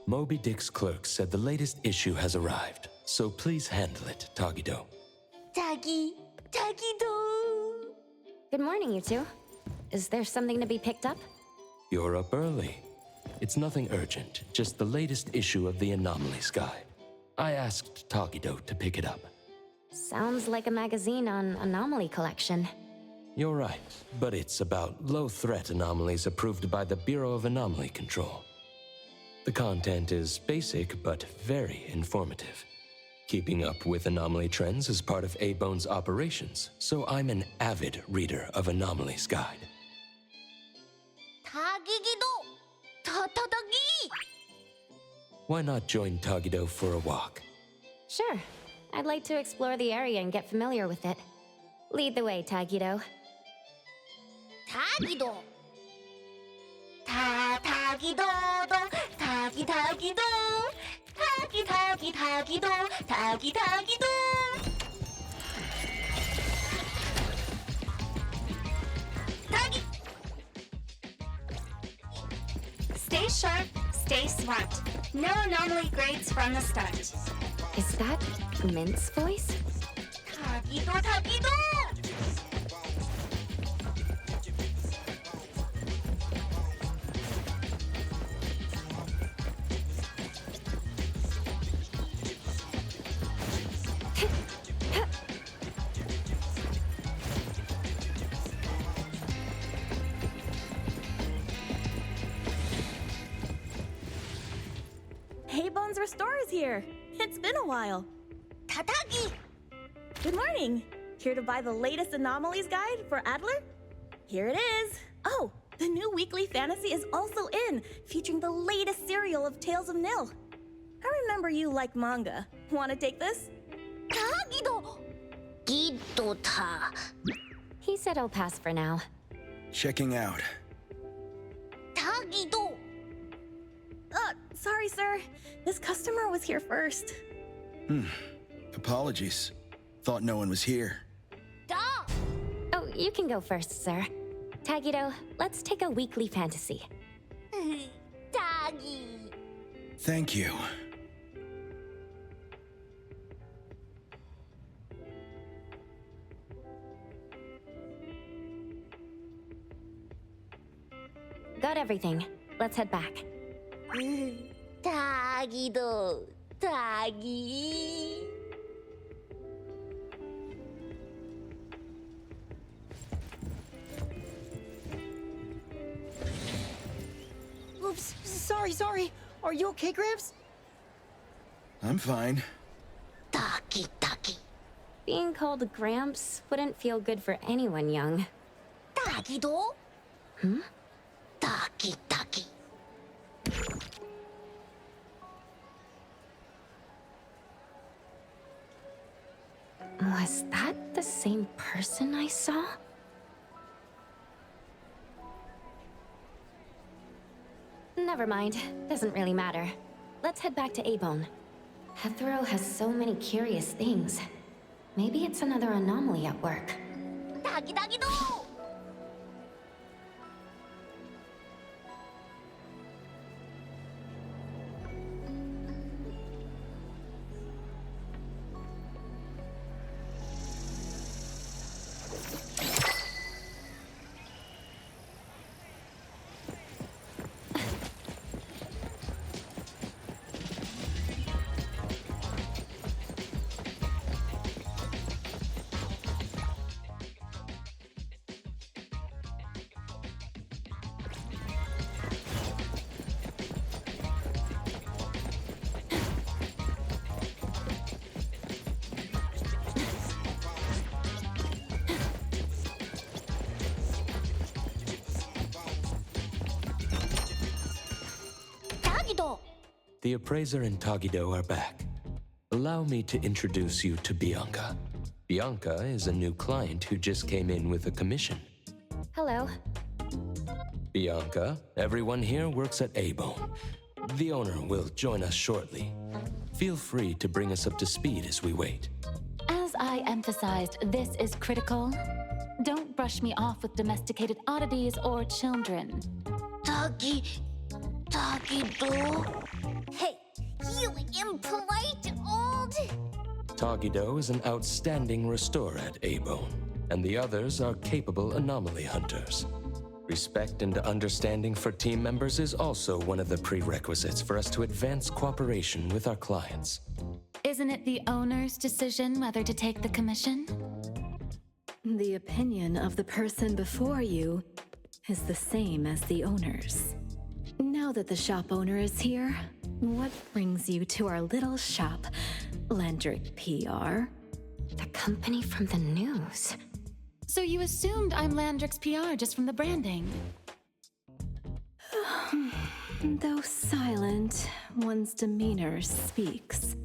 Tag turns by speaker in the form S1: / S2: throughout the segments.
S1: Moby Dick's clerk said the latest issue has arrived, so please handle it, Tagido.
S2: Tagido!
S3: Good morning, you two. Is there something to be picked up?
S1: You're up early. It's nothing urgent, just the latest issue of the Anomalies Guide. I asked Tagido to pick it up.
S3: Sounds like a magazine on anomaly collection.
S1: You're right, but it's about low-threat anomalies approved by the Bureau of Anomaly Control. The content is basic, but very informative. Keeping up with anomaly trends is part of A-Bone's operations, so I'm an avid reader of Anomalies Guide.
S2: 타기기도! 타타타기!
S1: Why not join Tagido for a walk?
S3: Sure. I'd like to explore the area and get familiar with it. Lead the way, Tagido.
S2: 타기도! 타기도도! 타기도! 타기도! 타기도! 타기!
S4: Stay sharp, stay smart. No anomaly grades from the start.
S3: Is that Mint's voice?
S2: 타기도!
S5: Hey, Bones Restore is here. It's been a while.
S2: 타타기!
S5: Good morning. Here to buy the latest Anomalies Guide for Adler? Here it is. Oh, the new weekly fantasy is also in, featuring the latest serial of Tales of Nil. I remember you like manga. Want to take this?
S2: 타기도! 기도타!
S3: He said I'll pass for now.
S6: Checking out.
S2: 타기도!
S5: Sorry, sir. This customer was here first.
S6: Apologies. Thought no one was here.
S2: 다!
S3: Oh, you can go first, sir. Tagido, let's take a weekly fantasy.
S2: 타기!
S6: Thank you.
S3: Got everything. Let's head back.
S2: 타기도! 타기!
S7: Oops, sorry. Are you okay, Gramps?
S6: I'm fine.
S2: 타기!
S3: Being called Gramps wouldn't feel good for anyone young.
S2: 타기도? 타기!
S3: Was that the same person I saw? Never mind. Doesn't really matter. Let's head back to A-Bone. Hetero has so many curious things. Maybe it's another anomaly at work.
S2: 타기도! 타기도!
S1: The appraiser and Tagido are back. Allow me to introduce you to Bianca. Bianca is a new client who just came in with a commission.
S3: Hello.
S1: Bianca, everyone here works at A-Bone. The owner will join us shortly. Feel free to bring us up to speed as we wait.
S8: As I emphasized, this is critical. Don't brush me off with domesticated oddities or children.
S2: 타기! Tagido. Hey, you impolite old.
S1: Tagido is an outstanding restorer at Abone, and the others are capable anomaly hunters. Respect and understanding for team members is also one of the prerequisites for us to advance cooperation with our clients.
S8: Isn't it the owner's decision whether to take the commission?
S9: The opinion of the person before you is the same as the owner's. Now that the shop owner is here, what brings you to our little shop, Landrick PR?
S3: The company from the news.
S8: So you assumed I'm Landrick's PR just from the branding?
S9: Though silent, one's demeanor speaks.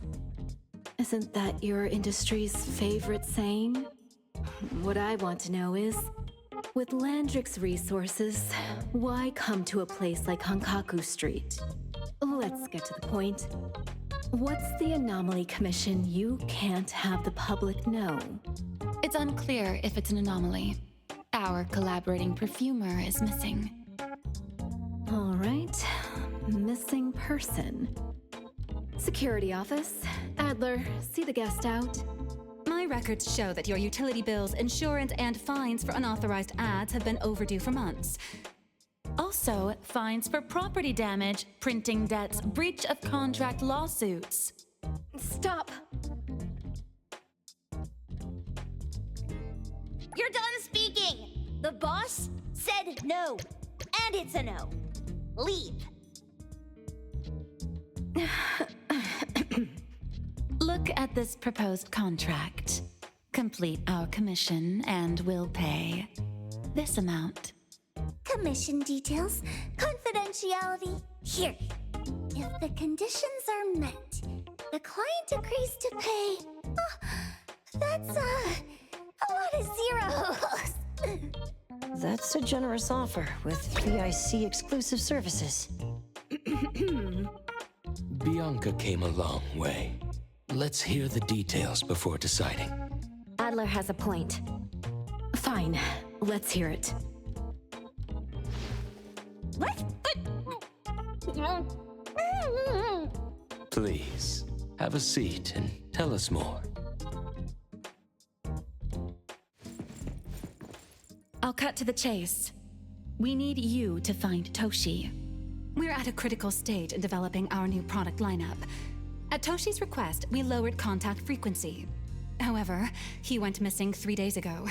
S9: Isn't that your industry's favorite saying? What I want to know is, with Landrick's resources, why come to a place like Hankaku Street? Let's get to the point. What's the Anomaly Commission you can't have the public know?
S8: It's unclear if it's an anomaly. Our collaborating perfumer is missing.
S9: All right, missing person. Security office. Adler, see the guest out.
S10: My records show that your utility bills, insurance, and fines for unauthorized ads have been overdue for months.
S8: Also, fines for property damage, printing debts, breach of contract lawsuits.
S9: Stop!
S2: You're done speaking. The boss said no, and it's a no. Leave.
S8: Look at this proposed contract. Complete our commission and we'll pay this amount.
S2: Commission details, confidentiality. Here. If the conditions are met, the client agrees to pay. That's a lot of zeros.
S7: That's a generous offer with VIC exclusive services.
S1: Bianca came a long way. Let's hear the details before deciding.
S3: Adler has a point.
S9: Fine, let's hear it.
S2: What?
S1: Please, have a seat and tell us more.
S10: I'll cut to the chase. We need you to find Toshi. We're at a critical stage in developing our new product lineup. At Toshi's request, we lowered contact frequency. However, he went missing 3 days ago.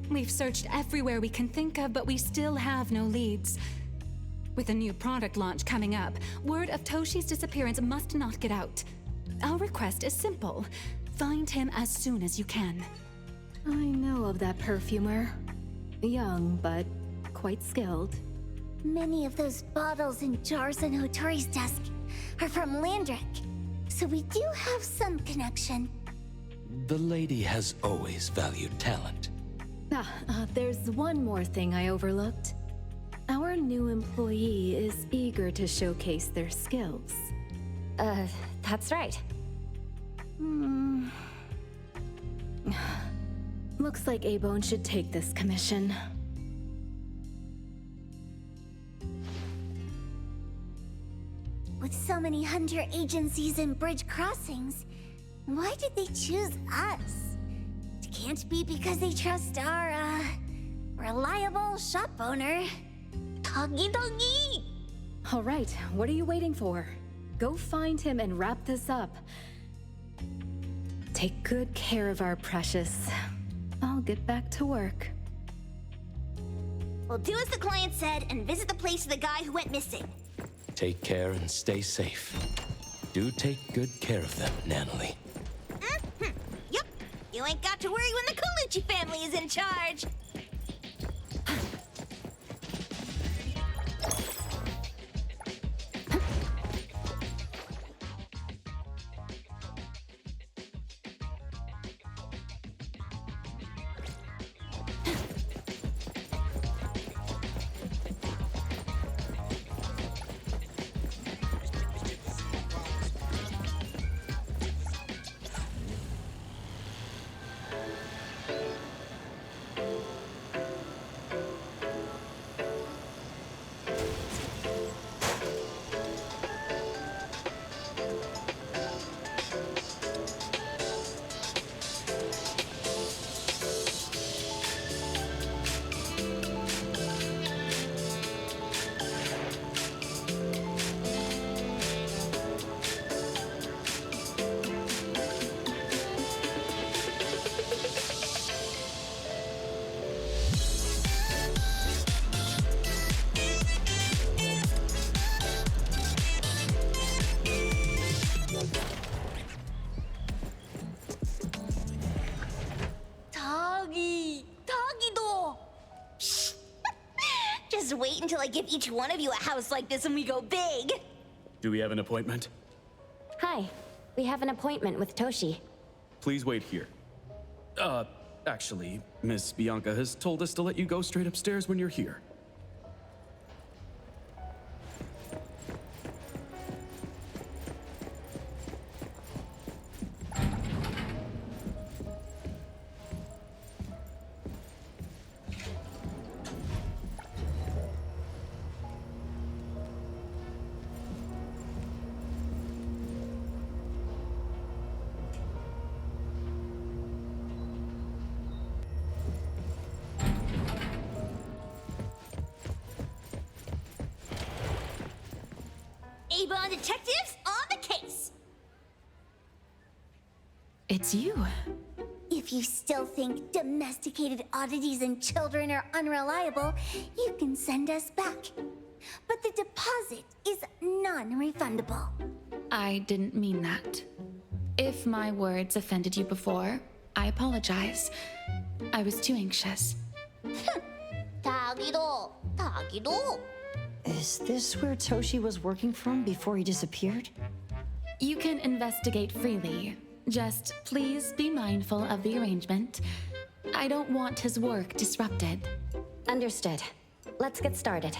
S10: We've searched everywhere we can think of, but we still have no leads. With a new product launch coming up, word of Toshi's disappearance must not get out. Our request is simple. Find him as soon as you can.
S9: I know of that perfumer. Young, but quite skilled.
S2: Many of those bottles and jars on Hotori's desk are from Landrick, so we do have some connection.
S1: The lady has always valued talent.
S9: There's one more thing I overlooked. Our new employee is eager to showcase their skills.
S3: That's right.
S9: Looks like Abone should take this commission.
S2: With so many hunter agencies and bridge crossings, why did they choose us? It can't be because they trust our, reliable shop owner. Togi.
S9: All right, what are you waiting for? Go find him and wrap this up. Take good care of our precious. I'll get back to work.
S2: We'll do as the client said and visit the place of the guy who went missing.
S1: Take care and stay safe. Do take good care of them, Natalie.
S2: Yep. You ain't got to worry when the Colucci family is in charge. Just wait until I give each one of you a house like this and we go big.
S11: Do we have an appointment?
S3: Hi. We have an appointment with Toshi.
S11: Please wait here. Actually, Miss Bianca has told us to let you go straight upstairs when you're here.
S2: Avon detectives on the case.
S10: It's you.
S2: If you still think domesticated oddities and children are unreliable, you can send us back. But the deposit is non-refundable.
S8: I didn't mean that. If my words offended you before, I apologize. I was too anxious.
S2: 다기도.
S7: Is this where Toshi was working from before he disappeared?
S8: You can investigate freely. Just please be mindful of the arrangement. I don't want his work disrupted.
S3: Understood. Let's get started.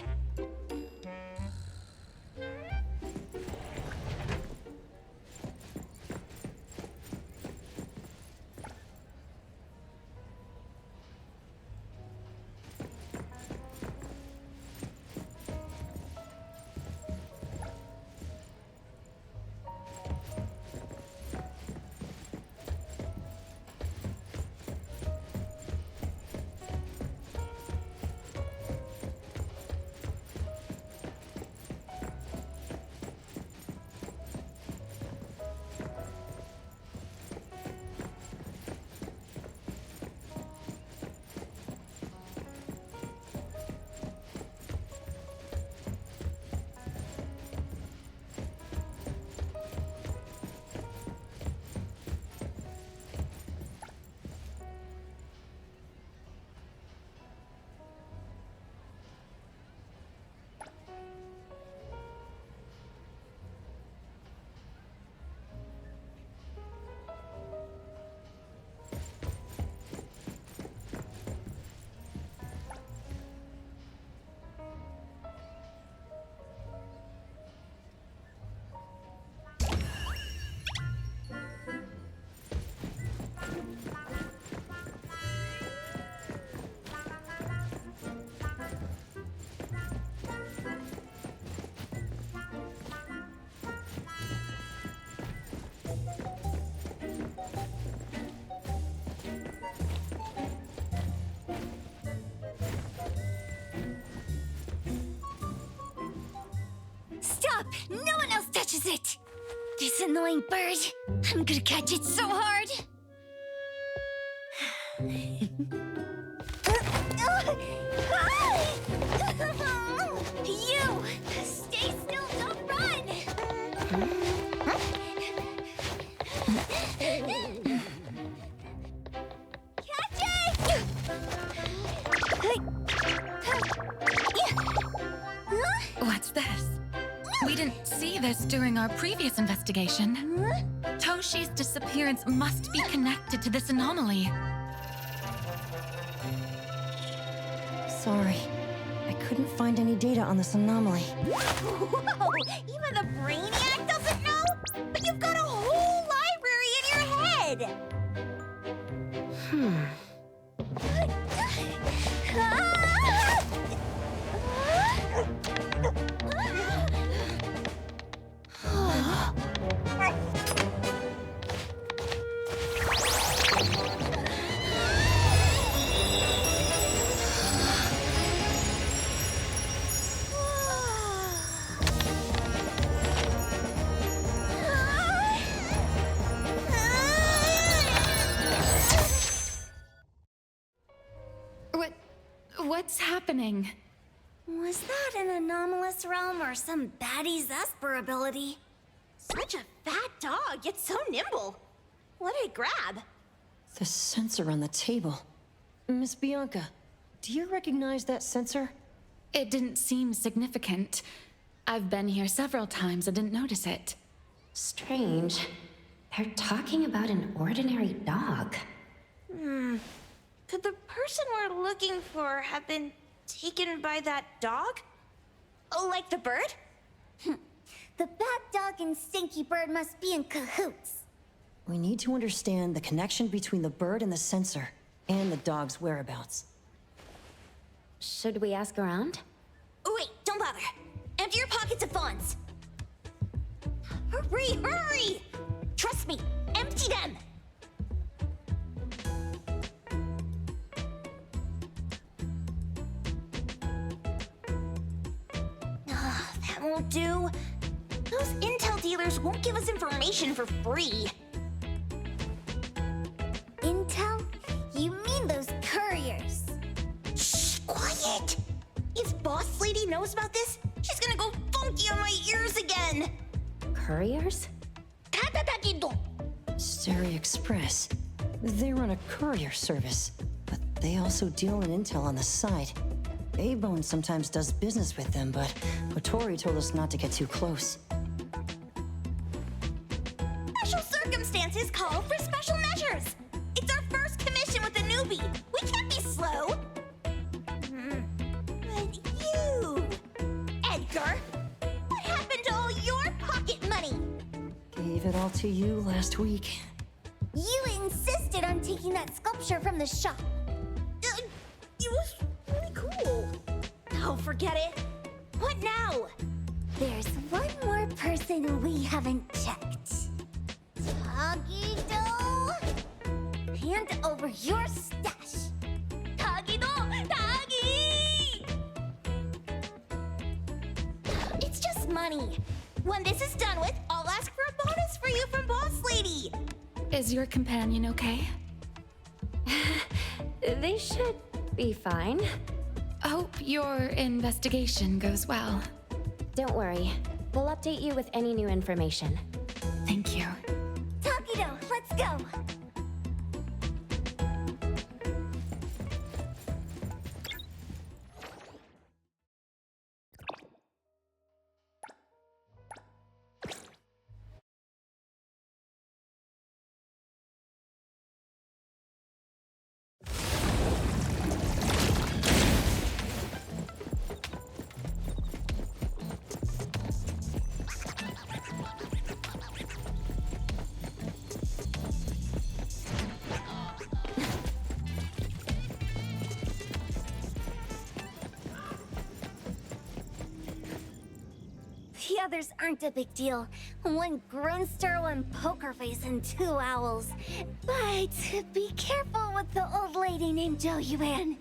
S2: Stop! No one else touches it! This annoying bird. I'm gonna catch it so hard. You! Stay still, don't run! Catch it!
S10: What's this? We didn't see this during our previous investigation. Toshi's disappearance must be connected to this anomaly.
S7: Sorry. I couldn't find any data on this anomaly.
S2: Whoa! Even the brainiac doesn't know? But you've got a whole library in your head!
S10: What's happening?
S2: Was that an anomalous realm or some baddie's Esper ability? Such a fat dog, yet so nimble. What did it grab?
S7: The sensor on the table. Miss Bianca, do you recognize that sensor?
S8: It didn't seem significant. I've been here several times and didn't notice it.
S3: Strange. They're talking about an ordinary dog.
S12: Could the person we're looking for have been taken by that dog? Oh, like the bird?
S2: The bad dog and Stinky Bird must be in cahoots.
S7: We need to understand the connection between the bird and the sensor, and the dog's whereabouts.
S3: Should we ask around?
S2: Oh, wait, don't bother. Empty your pockets of funds. Hurry, hurry! Trust me, empty them! That won't do. Those intel dealers won't give us information for free. Intel? You mean those couriers? Shh, quiet! If Boss Lady knows about this, she's gonna go funky on my ears again!
S3: Couriers?
S7: Stereo Express. They run a courier service, but they also deal in intel on the side. A-Bone sometimes does business with them, but Otori told us not to get too close.
S2: Special circumstances call for special measures! It's our first commission with a newbie! We can't be slow! But you... Edgar! What happened to all your pocket money?
S7: Gave it all to you last week.
S2: You insisted on taking that sculpture from the shop. It was really cool. Oh, forget it. What now? There's one more person we haven't checked. Tagido! Hand over your stash. Tagido! Tagi! It's just money. When this is done with, I'll ask for a bonus for you from Boss Lady.
S8: Is your companion okay?
S3: They should be fine.
S8: Hope your investigation goes well.
S3: Don't worry. We'll update you with any new information.
S8: Thank you.
S2: Takido, let's go! The others aren't a big deal. One Grunster, one Poker Face, and two owls. But be careful with the old lady named Jo-Yuan.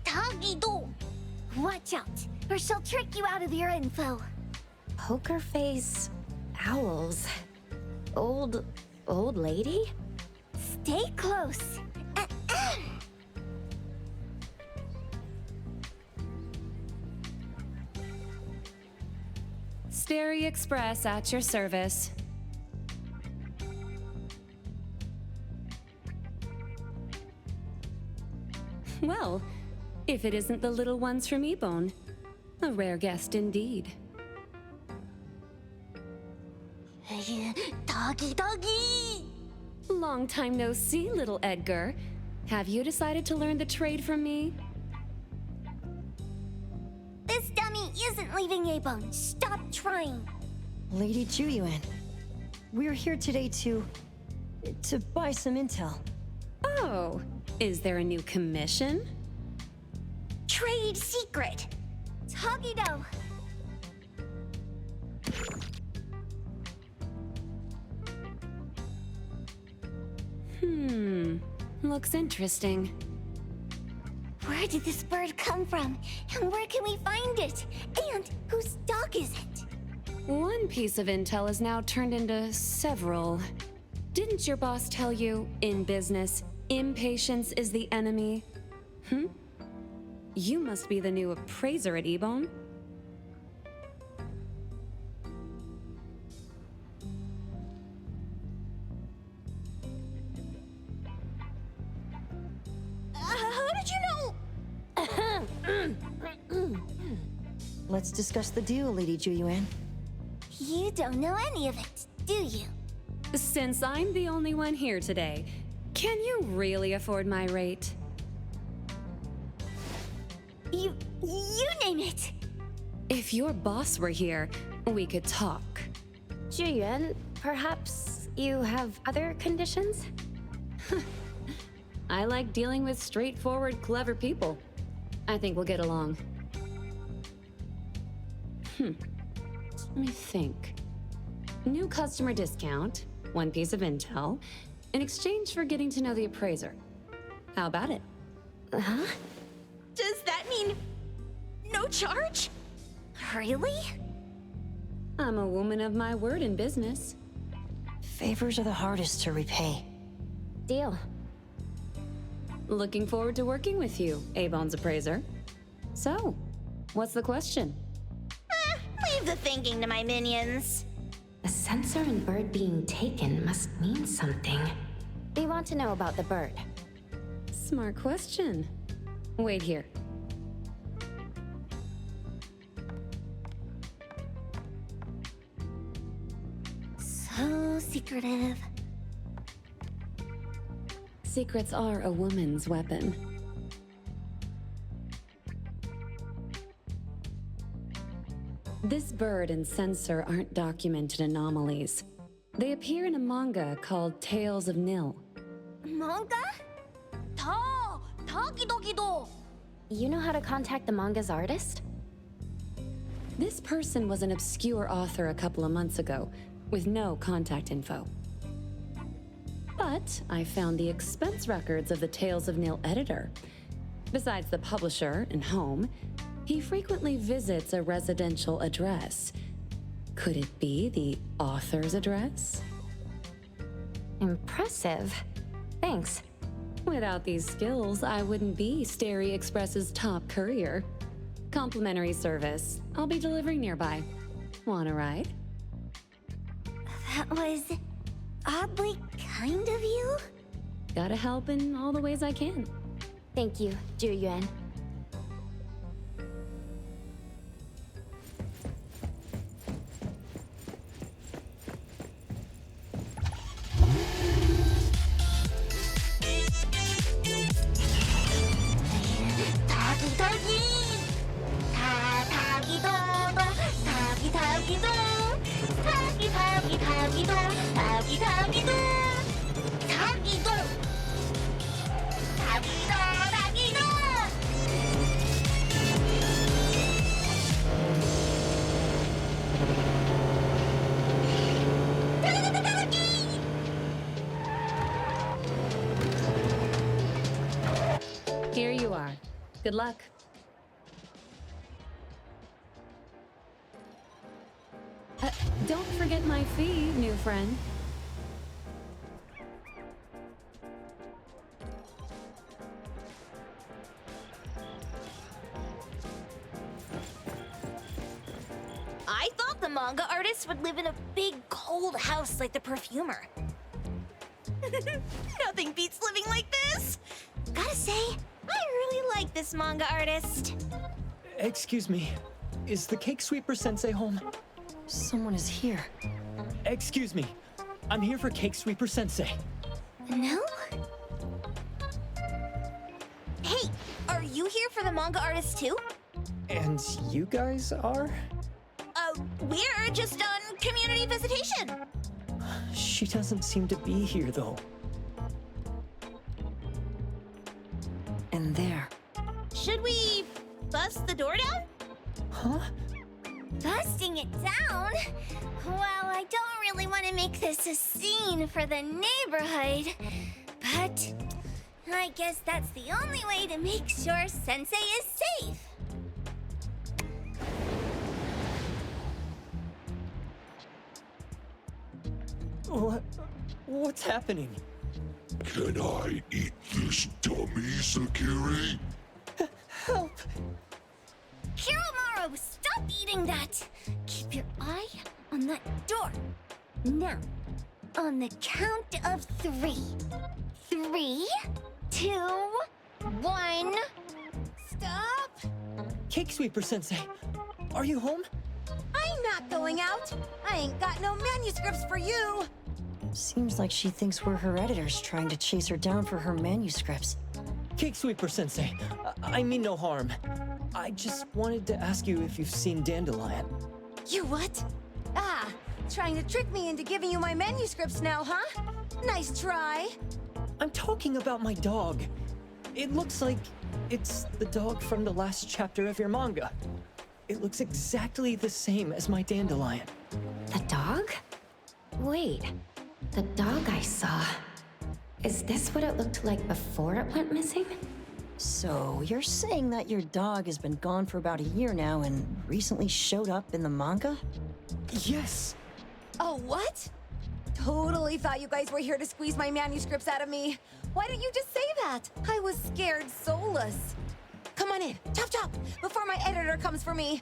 S2: Tagido! Watch out, or she'll trick you out of your info.
S3: Poker face, owls, old lady?
S2: Stay close.
S10: Stereo Express at your service. Well, if it isn't the little ones from Ebone, a rare guest indeed.
S2: Doggy!
S10: Long time no see, little Edgar. Have you decided to learn the trade from me?
S2: This dummy isn't leaving Ebone. Stop trying.
S7: Lady Jo-Yuan, we're here today to buy some intel.
S10: Oh, is there a new commission?
S2: Trade secret. Tagido.
S10: Looks interesting.
S2: Where did this bird come from? And where can we find it? And whose dog is it?
S10: One piece of intel is now turned into several. Didn't your boss tell you, in business, impatience is the enemy? You must be the new appraiser at Ebone.
S7: Let's discuss the deal, Lady Juyuan.
S2: You don't know any of it, do you?
S13: Since I'm the only one here today, can you really afford my rate?
S2: You name it!
S13: If your boss were here, we could talk.
S3: Juyuan, perhaps you have other conditions?
S13: I like dealing with straightforward, clever people. I think we'll get along. Let me think. New customer discount, one piece of intel, in exchange for getting to know the appraiser. How about it?
S3: Huh?
S12: Does that mean no charge?
S2: Really?
S13: I'm a woman of my word in business.
S7: Favors are the hardest to repay.
S3: Deal.
S13: Looking forward to working with you, A-Bone's appraiser. So, what's the question?
S12: Leave the thinking to my minions.
S3: The sensor and bird being taken must mean something. We want to know about the bird.
S13: Smart question. Wait here.
S2: So secretive.
S13: Secrets are a woman's weapon. This bird and sensor aren't documented anomalies. They appear in a manga called Tales of Nil.
S2: Manga?
S3: You know how to contact the manga's artist?
S13: This person was an obscure author a couple of months ago, with no contact info. But I found the expense records of the Tales of Nil editor. Besides the publisher and home, he frequently visits a residential address. Could it be the author's address?
S3: Impressive. Thanks.
S13: Without these skills, I wouldn't be Starry Express's top courier. Complimentary service. I'll be delivering nearby. Want a ride?
S2: That was oddly kind of you?
S13: Gotta help in all the ways I can.
S3: Thank you, Juyuan.
S13: Here you are. Good luck. Don't forget my fee, new friend.
S12: I thought the manga artist would live in a big, cold house like the perfumer. Nothing beats living like this. Gotta say, I really like this manga artist.
S14: Excuse me, is the Cake Sweeper Sensei home?
S7: Someone is here.
S14: Excuse me, I'm here for Cake Sweeper Sensei.
S2: No?
S12: Hey, are you here for the manga artist too?
S14: And you guys are?
S12: We're just on community visitation.
S14: She doesn't seem to be here, though.
S7: And there.
S12: Should we bust the door down?
S14: Huh?
S2: Busting it down? Well, I don't really want to make this a scene for the neighborhood, but I guess that's the only way to make sure Sensei is safe.
S14: What's happening?
S15: Can I eat this dummy, Sakiri?
S14: Help!
S2: Kiromaru, stop eating that! Keep your eye on that door. Now, on the count of 3. 3, 2, 1. Stop!
S14: Cake Sweeper Sensei, are you home?
S16: I'm not going out. I ain't got no manuscripts for you.
S7: Seems like she thinks we're her editors trying to chase her down for her manuscripts.
S14: Cake Sweeper Sensei, I mean no harm. I just wanted to ask you if you've seen Dandelion.
S16: You what? Ah, trying to trick me into giving you my manuscripts now, huh? Nice try.
S14: I'm talking about my dog. It looks like it's the dog from the last chapter of your manga. It looks exactly the same as my Dandelion.
S3: The dog? Wait, the dog I saw. Is this what it looked like before it went missing?
S7: So, you're saying that your dog has been gone for about a year now and recently showed up in the manga?
S14: Yes!
S16: Oh, what? Totally thought you guys were here to squeeze my manuscripts out of me. Why didn't you just say that? I was scared soulless. Come on in, chop chop, before my editor comes for me.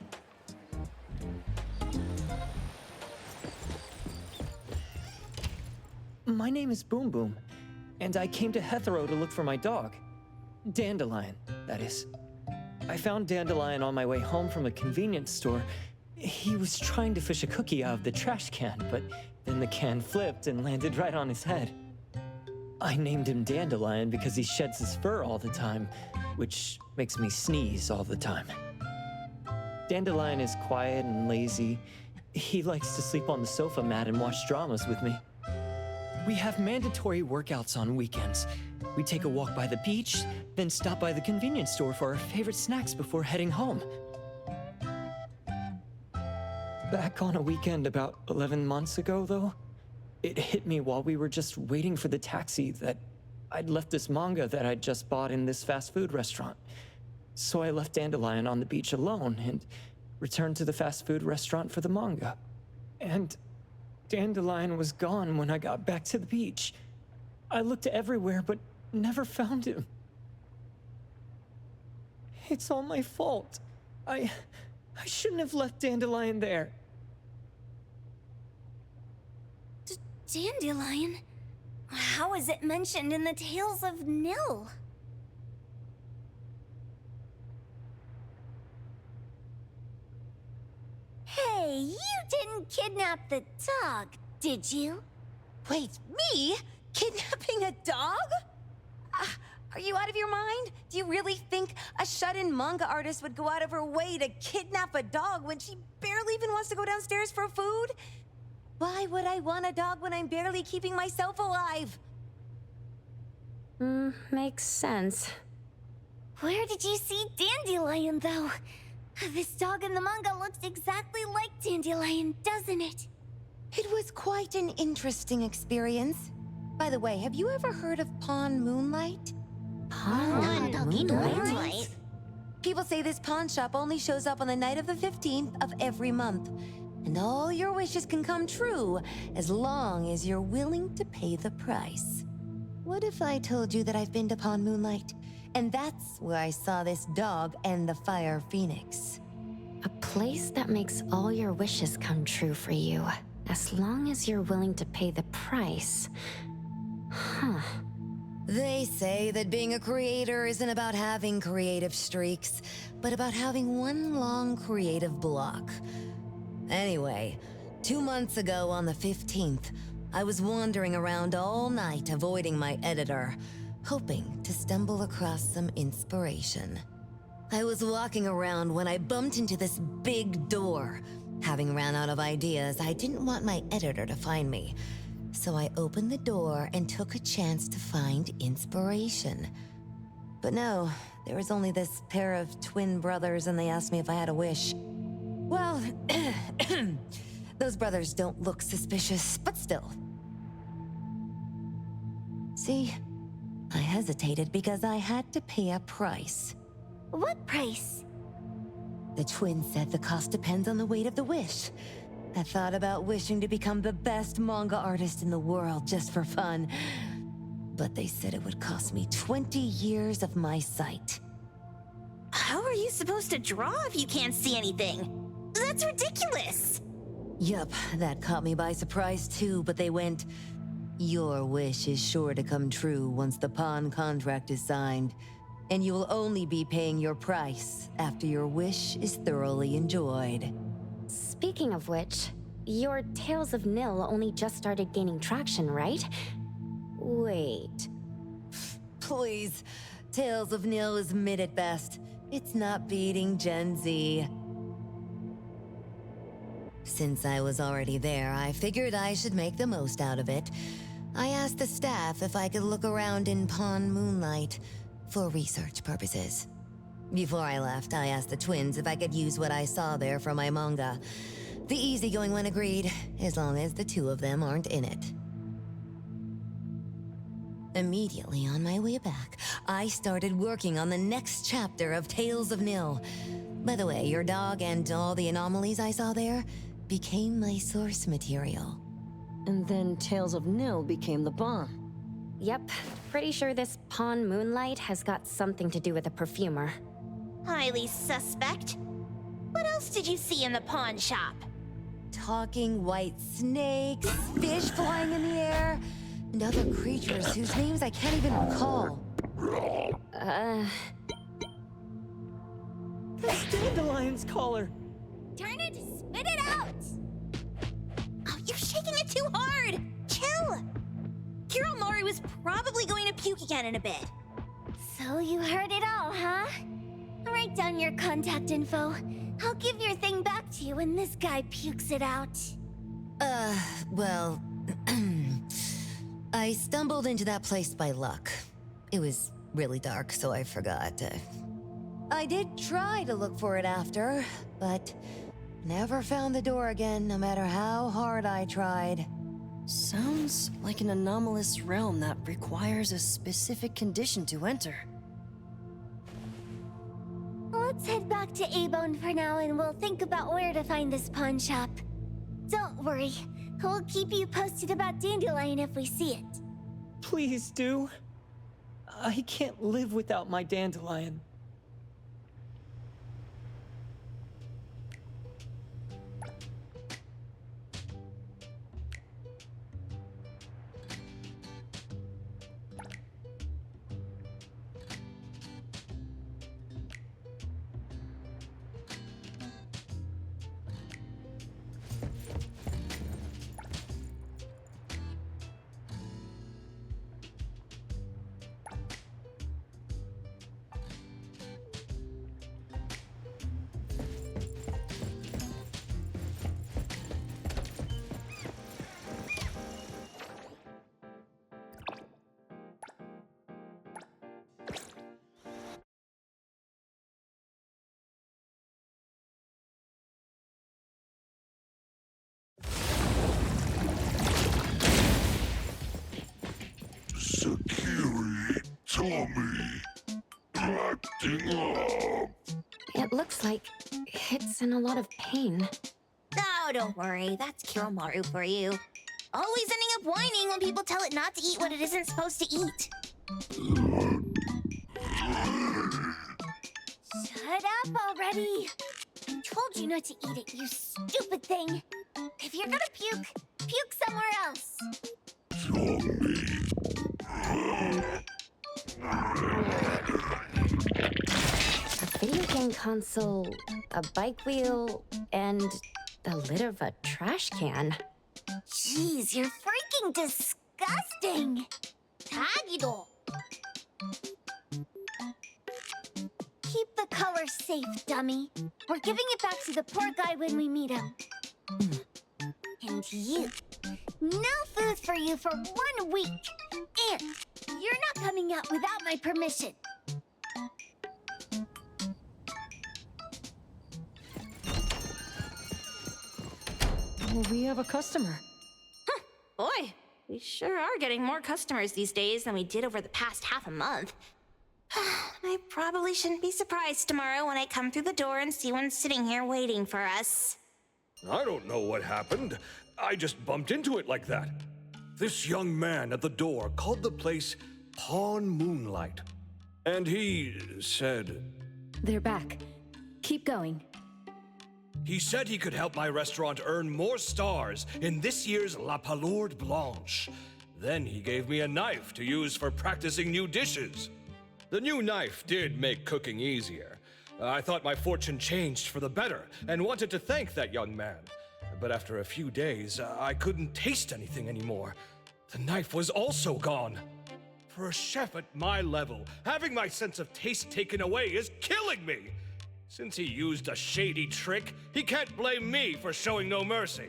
S14: My name is Boom Boom, and I came to Hethero to look for my dog. Dandelion, that is. I found Dandelion on my way home from a convenience store. He was trying to fish a cookie out of the trash can, but then the can flipped and landed right on his head. I named him Dandelion because he sheds his fur all the time, which makes me sneeze all the time. Dandelion is quiet and lazy. He likes to sleep on the sofa mat and watch dramas with me. We have mandatory workouts on weekends. We take a walk by the beach, then stop by the convenience store for our favorite snacks before heading home. Back on a weekend about 11 months ago, though, it hit me while we were just waiting for the taxi that I'd left this manga that I'd just bought in this fast food restaurant. So I left Dandelion on the beach alone and returned to the fast food restaurant for the manga. And Dandelion was gone when I got back to the beach. I looked everywhere, but never found him. It's all my fault. I shouldn't have left Dandelion there.
S2: Dandelion? How is it mentioned in the Tales of Nil? Hey, you didn't kidnap the dog, did you?
S16: Wait, me? Kidnapping a dog? Are you out of your mind? Do you really think a shut-in manga artist would go out of her way to kidnap a dog when she barely even wants to go downstairs for food? Why would I want a dog when I'm barely keeping myself alive?
S3: Makes sense.
S2: Where did you see Dandelion, though? This dog in the manga looks exactly like Dandelion, doesn't it?
S16: It was quite an interesting experience. By the way, have you ever heard of Pawn Moonlight?
S2: Moonlight?
S16: People say this pawn shop only shows up on the night of the 15th of every month. And all your wishes can come true as long as you're willing to pay the price. What if I told you that I've been to Pawn Moonlight? And that's where I saw this dog and the Fire Phoenix.
S3: A place that makes all your wishes come true for you, as long as you're willing to pay the price. Huh.
S16: They say that being a creator isn't about having creative streaks, but about having one long creative block. Anyway, 2 months ago on the 15th, I was wandering around all night avoiding my editor, hoping to stumble across some inspiration. I was walking around when I bumped into this big door. Having ran out of ideas, I didn't want my editor to find me. So I opened the door and took a chance to find inspiration. But no, there was only this pair of twin brothers and they asked me if I had a wish. Well, those brothers don't look suspicious, but still. See, I hesitated because I had to pay a price.
S2: What price?
S16: The twins said the cost depends on the weight of the wish. I thought about wishing to become the best manga artist in the world just for fun. But they said it would cost me 20 years of my sight.
S12: How are you supposed to draw if you can't see anything? That's ridiculous!
S16: Yup, that caught me by surprise too, but they went, "Your wish is sure to come true once the pawn contract is signed. And you will only be paying your price after your wish is thoroughly enjoyed.
S3: Speaking of which, your Tales of Nil only just started gaining traction, right? Wait.
S16: Please, Tales of Nil is mid at best. It's not beating Gen Z. Since I was already there, I figured I should make the most out of it. I asked the staff if I could look around in Pawn Moonlight for research purposes. Before I left, I asked the twins if I could use what I saw there for my manga. The easygoing one agreed, as long as the two of them aren't in it. Immediately on my way back, I started working on the next chapter of Tales of Nil. By the way, your dog and all the anomalies I saw there became my source material.
S7: And then Tales of Nil became the bomb.
S3: Yep, pretty sure this Pawn Moonlight has got something to do with a perfumer.
S12: Highly suspect. What else did you see in the pawn shop?
S16: Talking white snakes, fish flying in the air, and other creatures whose names I can't even recall.
S14: That's Dandelion's collar!
S2: Darn it! Spit it out!
S12: Oh, you're shaking it too hard! Chill! Kiromaru was probably going to puke again in a bit.
S2: So you heard it all, huh? Write down your contact info. I'll give your thing back to you when this guy pukes it out.
S16: Well... I stumbled into that place by luck. It was really dark, so I forgot. I did try to look for it after, but never found the door again, no matter how hard I tried.
S7: Sounds like an anomalous realm that requires a specific condition to enter.
S2: Let's head back to A-Bone for now and we'll think about where to find this pawn shop. Don't worry, we'll keep you posted about Dandelion if we see it.
S14: Please do. I can't live without my Dandelion.
S15: Sakiri, Tommy, acting up.
S3: It looks like it's in a lot of pain.
S12: Oh, don't worry. That's Kiromaru for you. Always ending up whining when people tell it not to eat what it isn't supposed to eat.
S2: Shut up already! I told you not to eat it, you stupid thing! If you're gonna puke, puke somewhere else!
S3: A video game console, a bike wheel, and the lid of a trash can.
S2: Jeez, you're freaking disgusting! Tagido! Keep the color safe, dummy. We're giving it back to the poor guy when we meet him. And you. No food for you for 1 week. And you're not coming out without my permission.
S7: Well, we have a customer.
S12: Huh, boy, we sure are getting more customers these days than we did over the past half a month. I probably shouldn't be surprised tomorrow when I come through the door and see one sitting here waiting for us.
S17: I don't know what happened. I just bumped into it like that. This young man at the door called the place Pawn Moonlight. And he said...
S10: They're back. Keep going.
S17: He said he could help my restaurant earn more stars in this year's La Palourde Blanche. Then he gave me a knife to use for practicing new dishes. The new knife did make cooking easier. I thought my fortune changed for the better and wanted to thank that young man. But after a few days, I couldn't taste anything anymore. The knife was also gone. For a chef at my level, having my sense of taste taken away is killing me. Since he used a shady trick, he can't blame me for showing no mercy.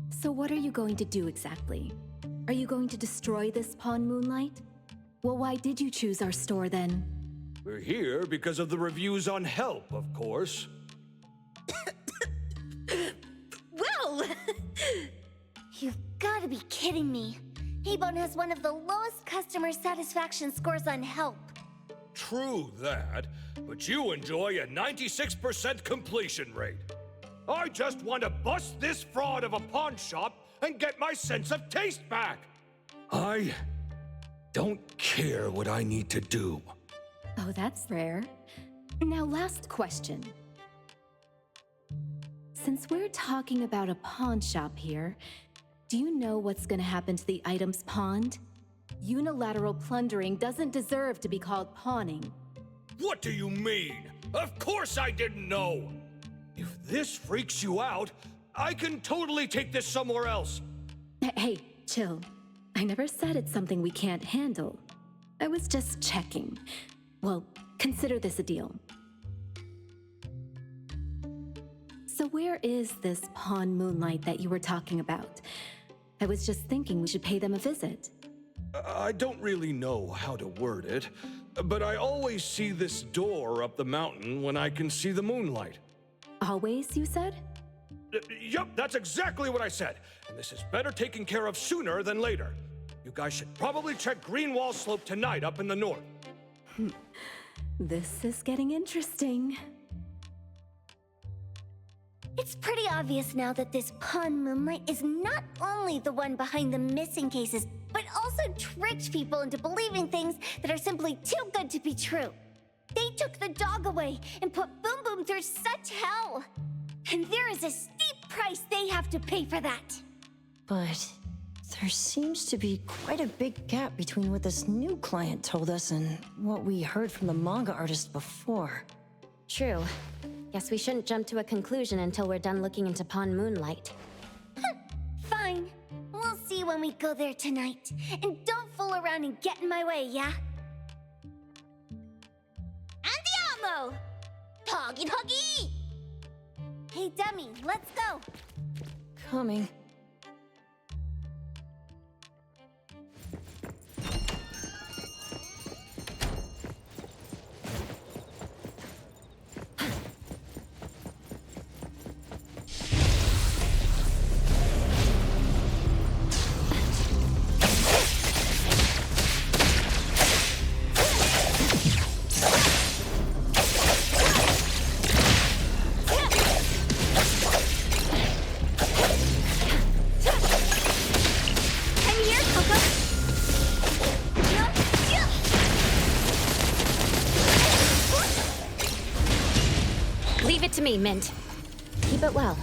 S9: So what are you going to do exactly? Are you going to destroy this pawn, Moonlight? Well, why did you choose our store then?
S17: We're here because of the reviews on Help, of course.
S2: Well! You've gotta be kidding me. Ebone has one of the lowest customer satisfaction scores on Help.
S17: True that, but you enjoy a 96% completion rate. I just want to bust this fraud of a pawn shop and get my sense of taste back. I don't care what I need to do.
S9: Oh, that's rare. Now, last question. Since we're talking about a pawn shop here, do you know what's gonna happen to the items pawned? Unilateral plundering doesn't deserve to be called pawning.
S17: What do you mean? Of course I didn't know! If this freaks you out, I can totally take this somewhere else.
S9: Hey, chill. I never said it's something we can't handle. I was just checking. Well, consider this a deal. So where is this pawn Moonlight that you were talking about? I was just thinking we should pay them a visit.
S17: I don't really know how to word it, but I always see this door up the mountain when I can see the moonlight.
S9: Always, you said?
S17: Yup, that's exactly what I said. And this is better taken care of sooner than later. You guys should probably check Greenwall Slope tonight up in the north.
S9: This is getting interesting.
S2: It's pretty obvious now that this pawn Moonlight is not only the one behind the missing cases, but also tricked people into believing things that are simply too good to be true. They took the dog away and put Boom Boom through such hell. And there is a steep price they have to pay for that.
S7: But there seems to be quite a big gap between what this new client told us and what we heard from the manga artist before.
S3: True. Guess we shouldn't jump to a conclusion until we're done looking into Pawn Moonlight.
S2: Fine. We'll see when we go there tonight. And don't fool around and get in my way, yeah? Andiamo! Huggy huggy! Hey, dummy, let's go.
S7: Coming.
S3: Leave it to me, Mint. Keep it well.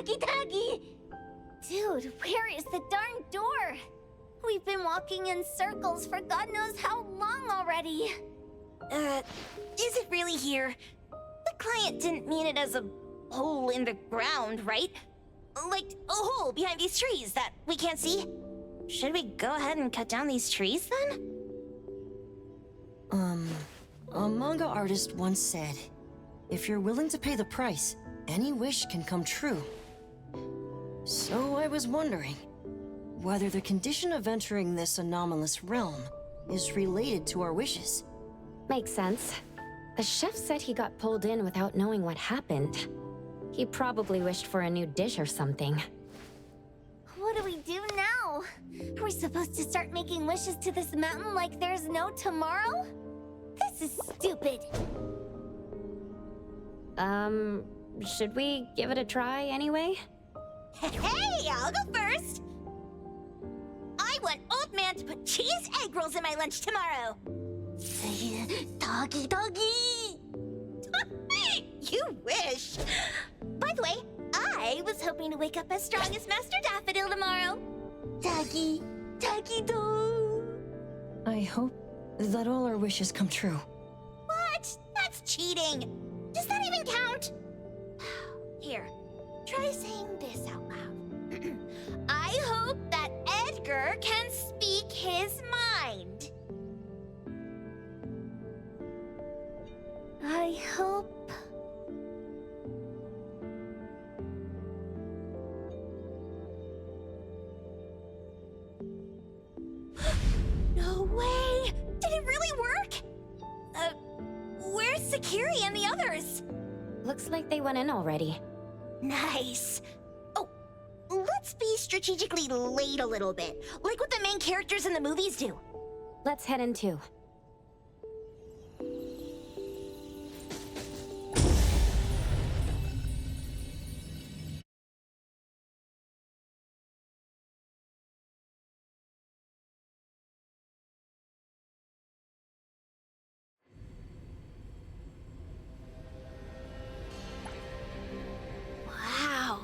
S2: Tagi! Dude, where is the darn door? We've been walking in circles for God knows how long already.
S12: Is it really here? The client didn't mean it as a hole in the ground, right? Like a hole behind these trees that we can't see? Should we go ahead and cut down these trees then?
S7: A manga artist once said, if you're willing to pay the price, any wish can come true. So I was wondering whether the condition of entering this anomalous realm is related to our wishes.
S3: Makes sense. The chef said he got pulled in without knowing what happened. He probably wished for a new dish or something.
S2: What do we do now? Are we supposed to start making wishes to this mountain like there's no tomorrow? This is stupid.
S3: Should we give it a try anyway?
S12: Hey, I'll go first! I want Old Man to put cheese egg rolls in my lunch tomorrow!
S2: Doggy!
S12: You wish! By the way, I was hoping to wake up as strong as Master Daffodil tomorrow.
S2: Doggy do!
S7: I hope that all our wishes come true.
S12: What? That's cheating! Does that even count? Here, try saying this out loud. I hope that Edgar can speak his mind.
S2: I hope...
S12: No way! Did it really work? Where's Sakiri and the others?
S3: Looks like they went in already.
S12: Nice. Oh, let's be strategically late a little bit, like what the main characters in the movies do.
S3: Let's head in too.
S12: Wow.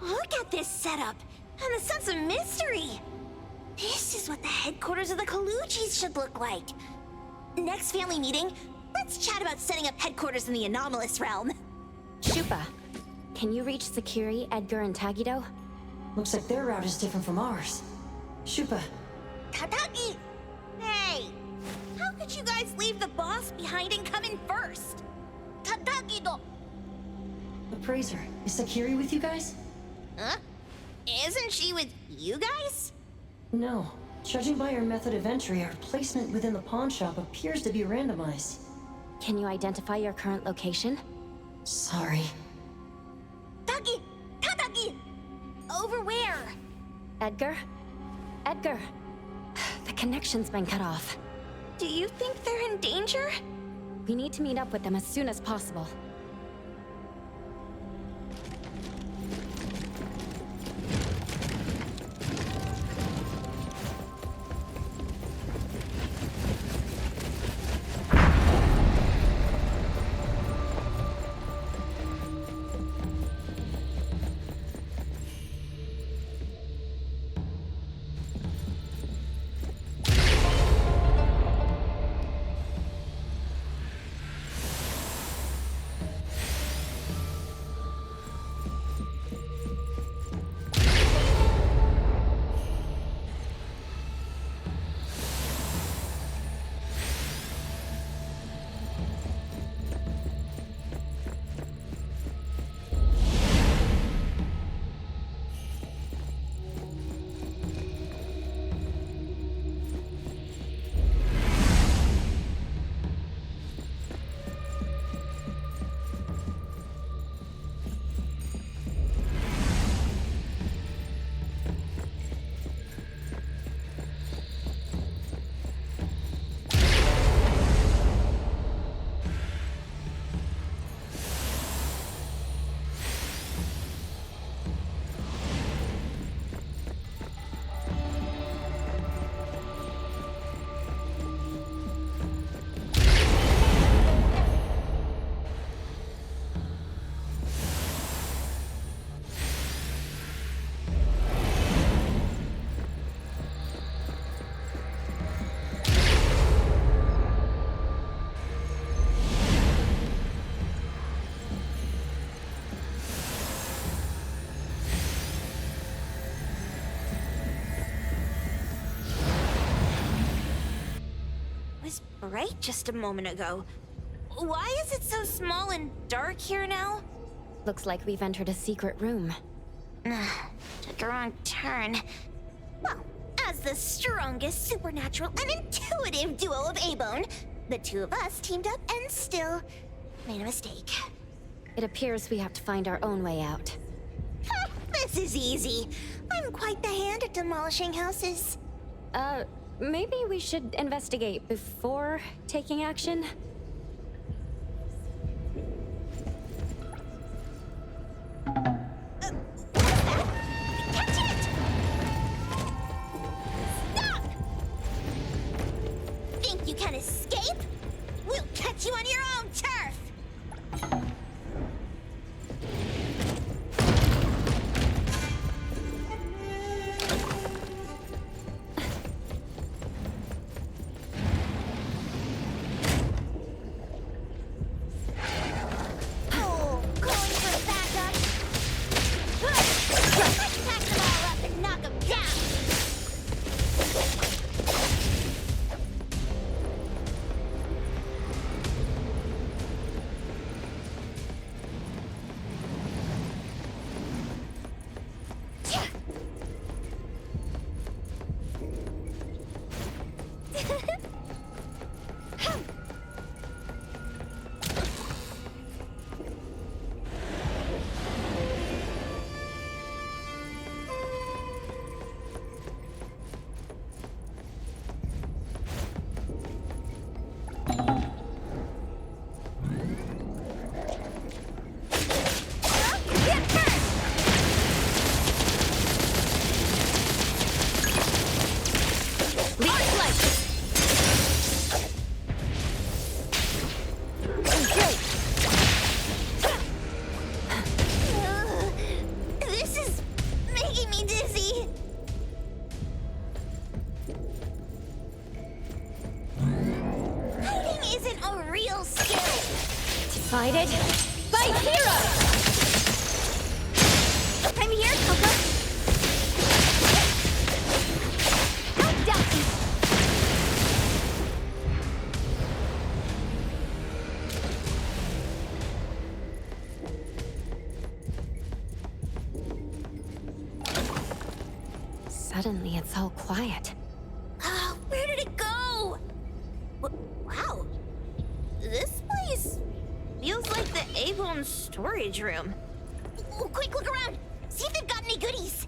S12: Look at this setup and the sense of mystery. This is what the headquarters of the Kalujis should look like. Next family meeting, let's chat about setting up headquarters in the anomalous realm.
S3: Shupa, can you reach Sakiri, Edgar, and Tagido?
S7: Looks like their route is different from ours. Shupa.
S12: Tadaki! Hey! How could you guys leave the boss behind and come in first? Tadaki-do!
S7: Appraiser, is Sakiri with you guys?
S12: Huh? Isn't she with you guys?
S7: No. Judging by her method of entry, our placement within the pawn shop appears to be randomized.
S3: Can you identify your current location?
S7: Sorry.
S12: Taki! Tadaki! Over where?
S3: Edgar? Edgar! The connection's been cut off.
S12: Do you think they're in danger?
S3: We need to meet up with them as soon as possible.
S12: was bright just a moment ago. Why is it so small and dark here now?
S3: Looks like we've entered a secret room.
S12: Took a wrong turn. Well, as the strongest supernatural and intuitive duo of A-Bone, the two of us teamed up and still made a mistake.
S3: It appears we have to find our own way out.
S12: This is easy. I'm quite the hand at demolishing houses.
S3: Maybe we should investigate before taking action?
S12: Think you can escape? We'll catch you on your own turf! Oh, calling for backup! Pack them all up and knock them down! This is making me dizzy. Hiding isn't a real skill.
S3: Divided by hero!
S12: I'm here, Coco. I'll doubt you.
S3: Suddenly, it's all quiet.
S12: Where did it go? Wow. This place feels like the A-Bone storage room. Quick, look around. See if they've got any goodies.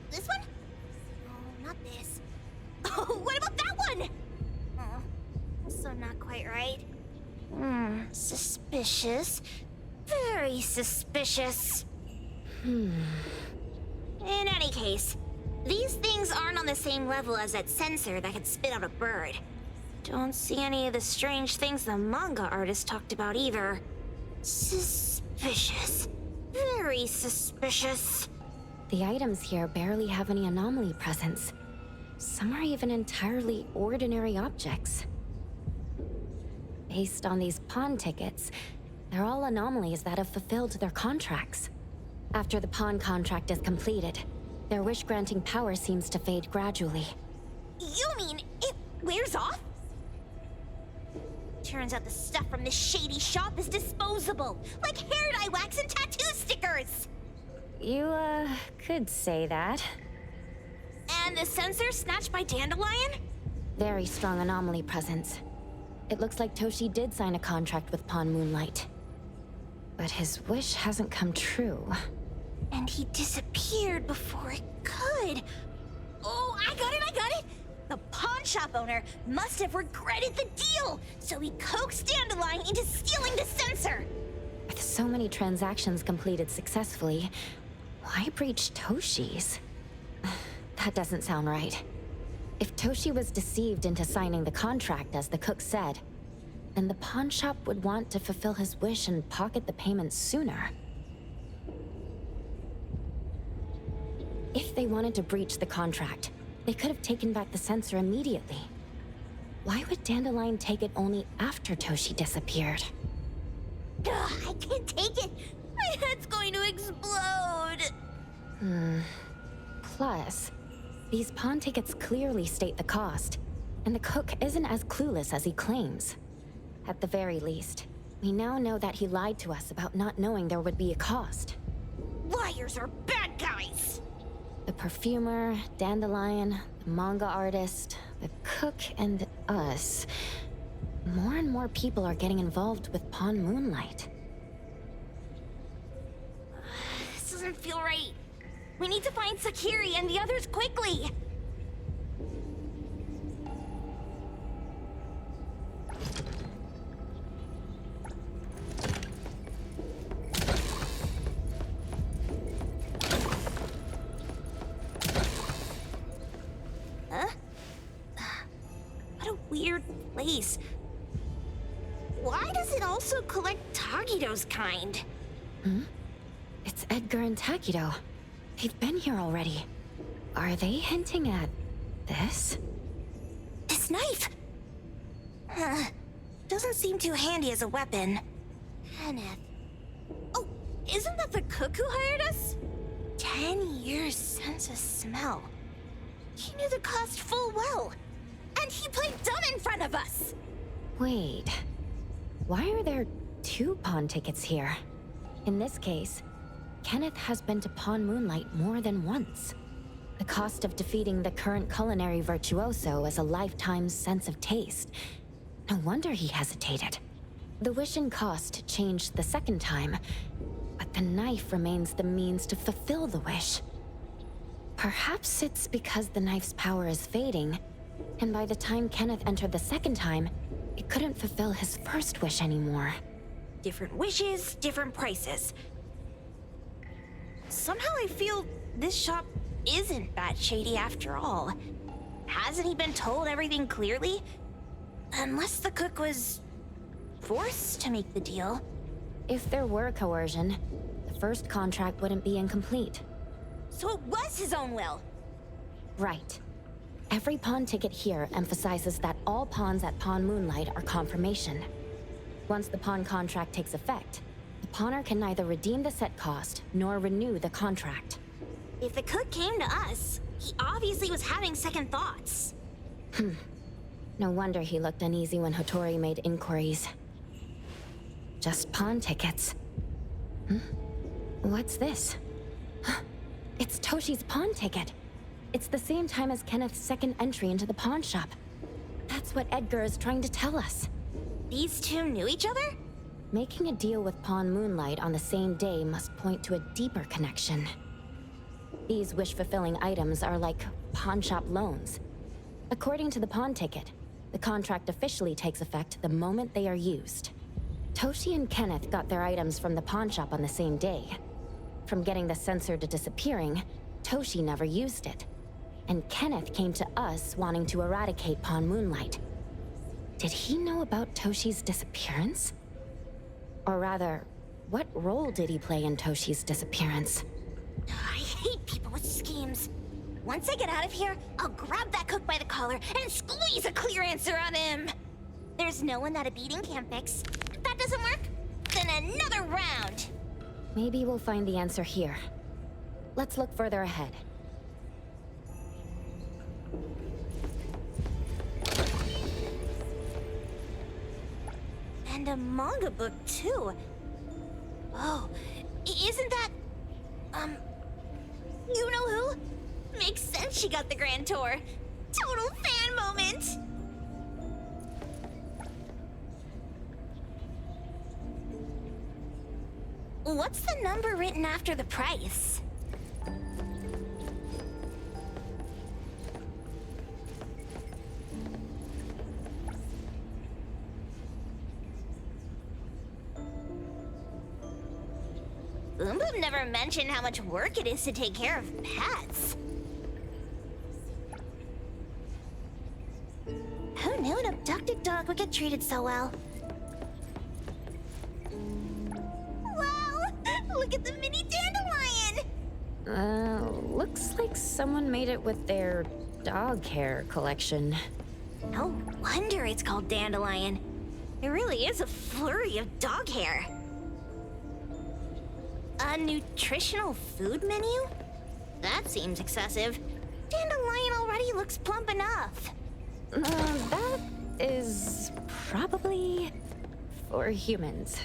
S12: This one? Oh, not this. Oh, what about that one? Oh, also not quite right. Suspicious. Very suspicious. In any case, these things aren't on the same level as that sensor that could spit out a bird. Don't see any of the strange things the manga artist talked about either. Suspicious. Very suspicious.
S3: The items here barely have any anomaly presence. Some are even entirely ordinary objects. Based on these pawn tickets, they're all anomalies that have fulfilled their contracts. After the pawn contract is completed, their wish-granting power seems to fade gradually.
S12: You mean it wears off? Turns out the stuff from this shady shop is disposable, like hair dye wax and tattoo stickers!
S3: You, could say that.
S12: And the sensor snatched by Dandelion?
S3: Very strong anomaly presence. It looks like Toshi did sign a contract with Pawn Moonlight. But his wish hasn't come true.
S12: And he disappeared before it could. Oh, I got it! The pawn shop owner must have regretted the deal, so he coaxed Dandelion into stealing the sensor.
S3: With so many transactions completed successfully, why breach Toshi's? That doesn't sound right. If Toshi was deceived into signing the contract, as the cook said, then the pawn shop would want to fulfill his wish and pocket the payment sooner. If they wanted to breach the contract, they could have taken back the sensor immediately. Why would Dandelion take it only after Toshi disappeared?
S12: Ugh, I can't take it. My head's going to explode.
S3: Plus, these pawn tickets clearly state the cost, and the cook isn't as clueless as he claims. At the very least, we now know that he lied to us about not knowing there would be a cost.
S12: Liars are bad guys!
S3: The perfumer, Dandelion, the manga artist, the cook, and us. More and more people are getting involved with Pawn Moonlight.
S12: This doesn't feel right. We need to find Sakiri and the others quickly! Huh? What a weird place. Why does it also collect Tagido's kind?
S3: It's Edgar and Takido. They've been here already. Are they hinting at this?
S12: This knife! Doesn't seem too handy as a weapon. Kenneth. Oh, isn't that the cook who hired us? 10 years sense of smell. He knew the cost full well. And he played dumb in front of us!
S3: Wait. Why are there 2 pawn tickets here? In this case, Kenneth has been to Pawn Moonlight more than once. The cost of defeating the current culinary virtuoso is a lifetime's sense of taste. No wonder he hesitated. The wish and cost changed the second time, but the knife remains the means to fulfill the wish. Perhaps it's because the knife's power is fading, and by the time Kenneth entered the second time, it couldn't fulfill his first wish anymore.
S12: Different wishes, different prices. Somehow I feel this shop isn't that shady after all. Hasn't he been told everything clearly? Unless the cook was forced to make the deal.
S3: If there were coercion, the first contract wouldn't be incomplete.
S12: So it was his own will?
S3: Right. Every pawn ticket here emphasizes that all pawns at Pawn Moonlight are confirmation. Once the pawn contract takes effect, the pawner can neither redeem the set cost nor renew the contract.
S12: If the cook came to us, he obviously was having second thoughts.
S3: No wonder he looked uneasy when Hattori made inquiries. Just pawn tickets. What's this? It's Toshi's pawn ticket. It's the same time as Kenneth's second entry into the pawn shop. That's what Edgar is trying to tell us.
S12: These two knew each other?
S3: Making a deal with Pawn Moonlight on the same day must point to a deeper connection. These wish-fulfilling items are like pawn shop loans. According to the pawn ticket, the contract officially takes effect the moment they are used. Toshi and Kenneth got their items from the pawn shop on the same day. From getting the sensor to disappearing, Toshi never used it. And Kenneth came to us wanting to eradicate Pawn Moonlight. Did he know about Toshi's disappearance? Or rather, what role did he play in Toshi's disappearance?
S12: I hate people with schemes. Once I get out of here, I'll grab that cook by the collar and squeeze a clear answer on him. There's no one that a beating can't fix. If that doesn't work, then another round.
S3: Maybe we'll find the answer here. Let's look further ahead.
S12: And a manga book, too. Oh, isn't that... you know who? Makes sense she got the grand tour. Total fan moment! What's the number written after the price? Boom Boom never mentioned how much work it is to take care of pets. Who knew an abducted dog would get treated so well? Wow! Look at the mini dandelion!
S3: Looks like someone made it with their dog hair collection.
S12: No wonder it's called Dandelion. There really is a flurry of dog hair. A nutritional food menu? That seems excessive. Dandelion already looks plump enough.
S3: That is probably for humans.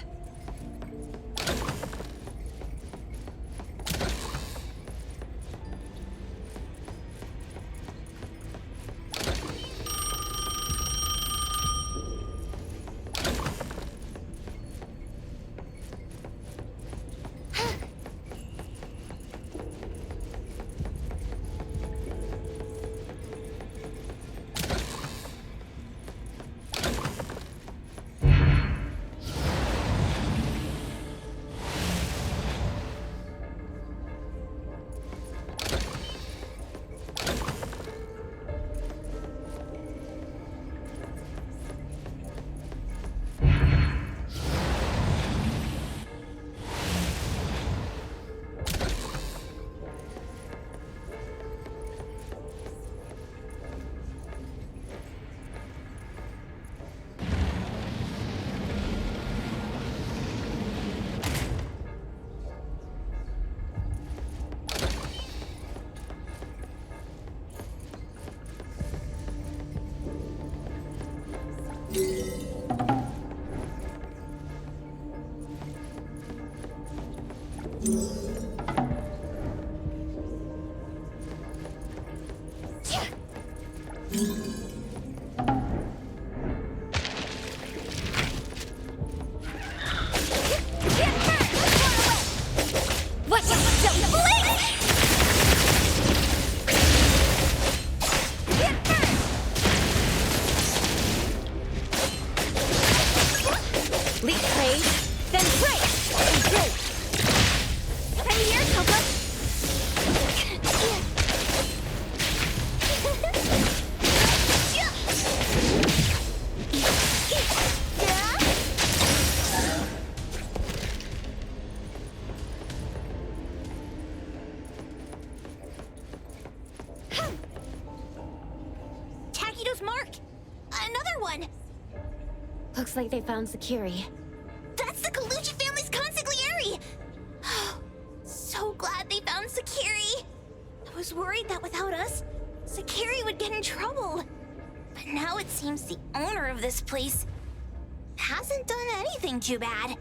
S3: Looks like they found Sakiri.
S2: That's the Colucci family's consigliere! So glad they found Sakiri. I was worried that without us, Sakiri would get in trouble.
S12: But now it seems the owner of this place hasn't done anything too bad.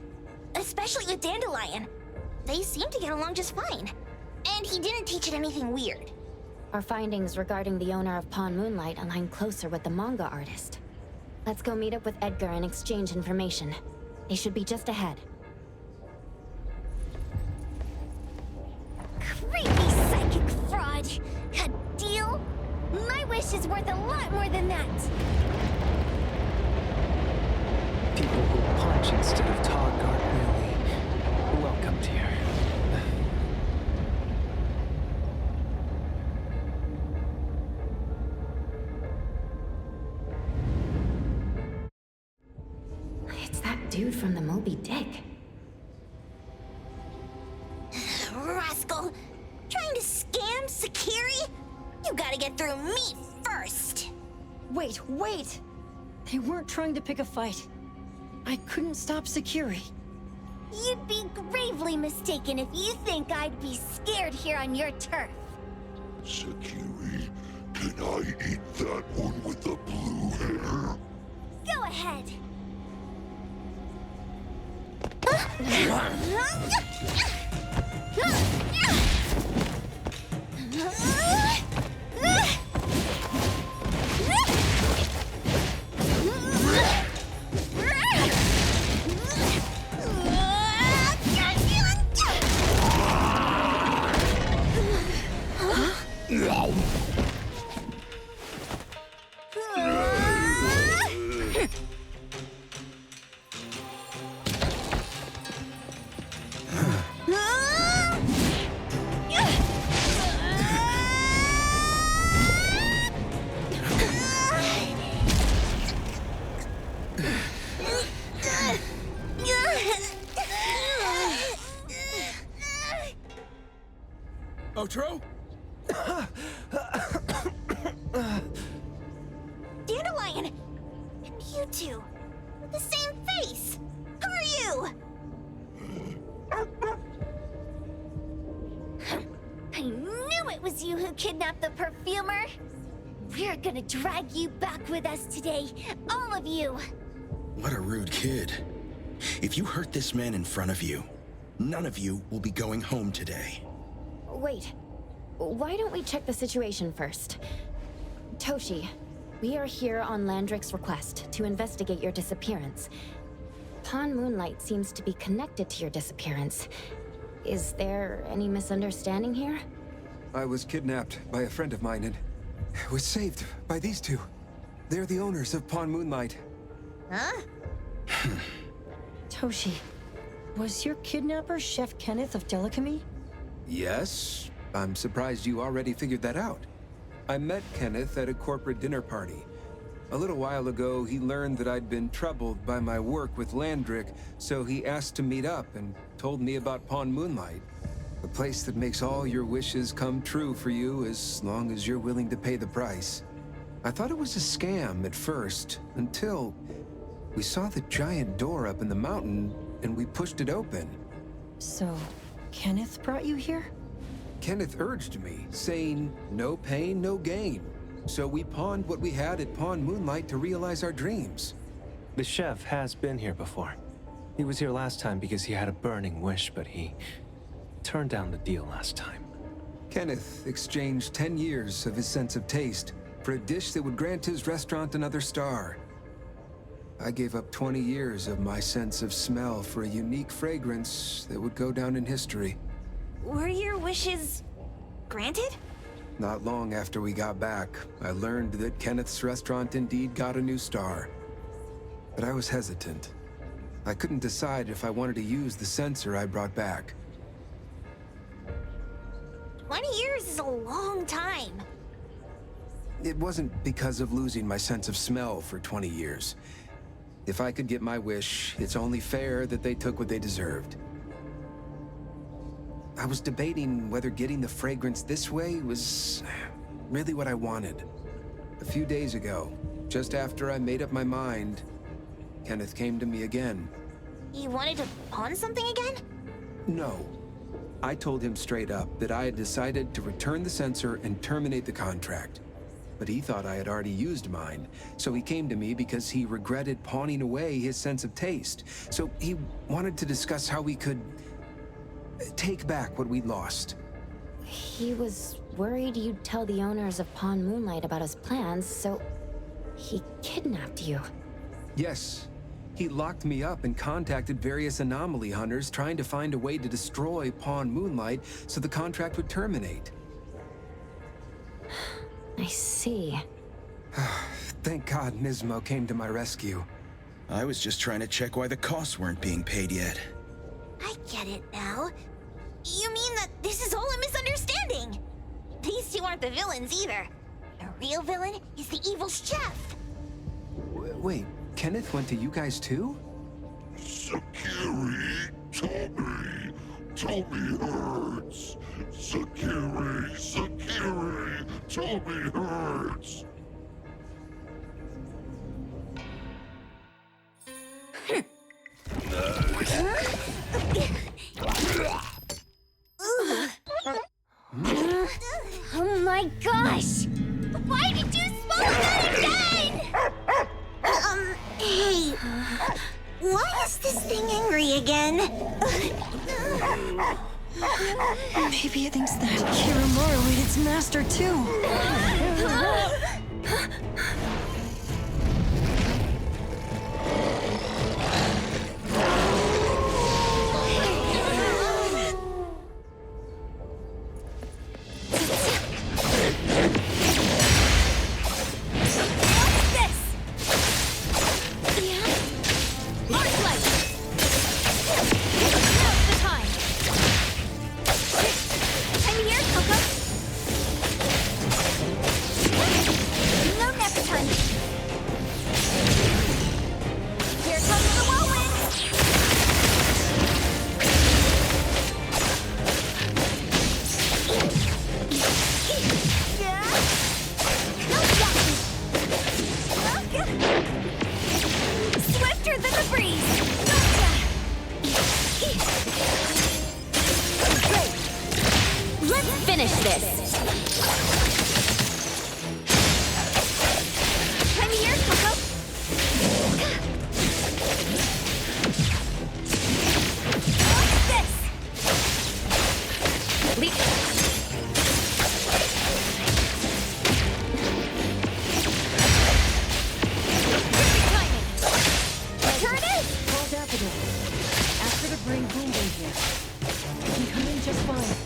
S12: Especially with Dandelion. They seem to get along just fine. And he didn't teach it anything weird.
S3: Our findings regarding the owner of Pawn Moonlight align closer with the manga artist. Let's go meet up with Edgar and exchange information. They should be just ahead.
S2: Creepy psychic fraud! A deal? My wish is worth a lot more than that!
S14: People who punch instead of talk aren't really welcomed here.
S3: It's that dude from the Moby Dick.
S2: Rascal! Trying to scam Sakiri? You gotta get through me first!
S7: Wait! They weren't trying to pick a fight. I couldn't stop Sakiri.
S2: You'd be gravely mistaken if you think I'd be scared here on your turf.
S15: Sakiri, can I eat that one with the blue hair?
S2: Go ahead.
S6: Otro?
S2: Dandelion! And you two, with the same face! Who are you? I knew was you who kidnapped the perfumer? We're gonna drag you back with us today, all of you!
S6: What a rude kid. If you hurt this man in front of you, none of you will be going home today.
S3: Wait. Why don't we check the situation first? Toshi, we are here on Landrick's request to investigate your disappearance. Pawn Moonlight seems to be connected to your disappearance. Is there any misunderstanding here?
S18: I was kidnapped by a friend of mine and was saved by these two. They're the owners of Pawn Moonlight.
S2: Huh?
S7: Toshi, was your kidnapper Chef Kenneth of Delicamy?
S18: Yes. I'm surprised you already figured that out. I met Kenneth at a corporate dinner party. A little while ago, he learned that I'd been troubled by my work with Landrick, so he asked to meet up and told me about Pawn Moonlight. A place that makes all your wishes come true for you as long as you're willing to pay the price. I thought it was a scam at first, until we saw the giant door up in the mountain and we pushed it open.
S7: So, Kenneth brought you here?
S18: Kenneth urged me, saying, no pain, no gain. So we pawned what we had at Pawn Moonlight to realize our dreams.
S14: The chef has been here before. He was here last time because he had a burning wish, but he turned down the deal last time.
S18: Kenneth exchanged 10 years of his sense of taste for a dish that would grant his restaurant another star. I gave up 20 years of my sense of smell for a unique fragrance that would go down in history.
S12: Were your wishes granted?
S18: Not long after we got back, I learned that Kenneth's restaurant indeed got a new star. But I was hesitant. I couldn't decide if I wanted to use the sensor I brought back.
S12: 20 years is a long time.
S18: It wasn't because of losing my sense of smell for 20 years. If I could get my wish, it's only fair that they took what they deserved. I was debating whether getting the fragrance this way was really what I wanted. A few days ago, just after I made up my mind, Kenneth came to me again.
S12: You wanted to pawn something again?
S18: No. I told him straight up that I had decided to return the sensor and terminate the contract. But he thought I had already used mine, so he came to me because he regretted pawning away his sense of taste. So he wanted to discuss how we could take back what we'd lost.
S3: He was worried you'd tell the owners of Pawn Moonlight about his plans, so he kidnapped you.
S18: Yes. He locked me up and contacted various anomaly hunters trying to find a way to destroy Pawn Moonlight so the contract would terminate.
S3: I see.
S18: Thank God Nismo came to my rescue.
S6: I was just trying to check why the costs weren't being paid yet.
S2: I get it now. You mean that this is all a misunderstanding?
S12: These two aren't the villains either. The real villain is the evil chef.
S18: Wait, Kenneth went to you guys too?
S15: Sakiri, Tommy hurts. Sakiri, Tommy hurts.
S2: Oh my gosh! Why did you smoke that again? Hey, why is this thing angry again?
S7: Maybe it thinks that Kiramaru ate its master too.
S3: finish this.
S2: Time of year, Coco. What's this?
S3: Leap.
S2: Here it is!
S7: Call Daffodil. Ask her to bring Boom Boom here. He can come in just fine.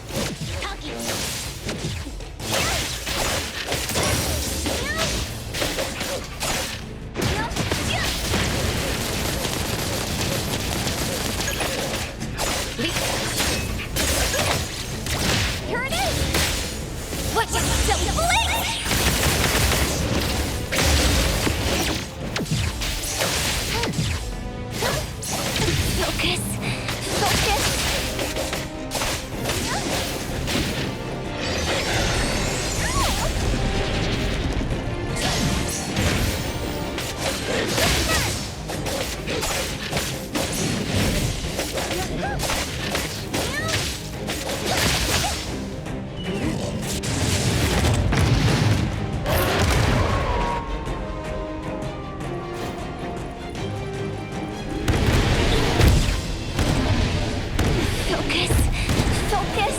S2: Here it is! What's your silly blink? Focus. Focus. Focus. Focus.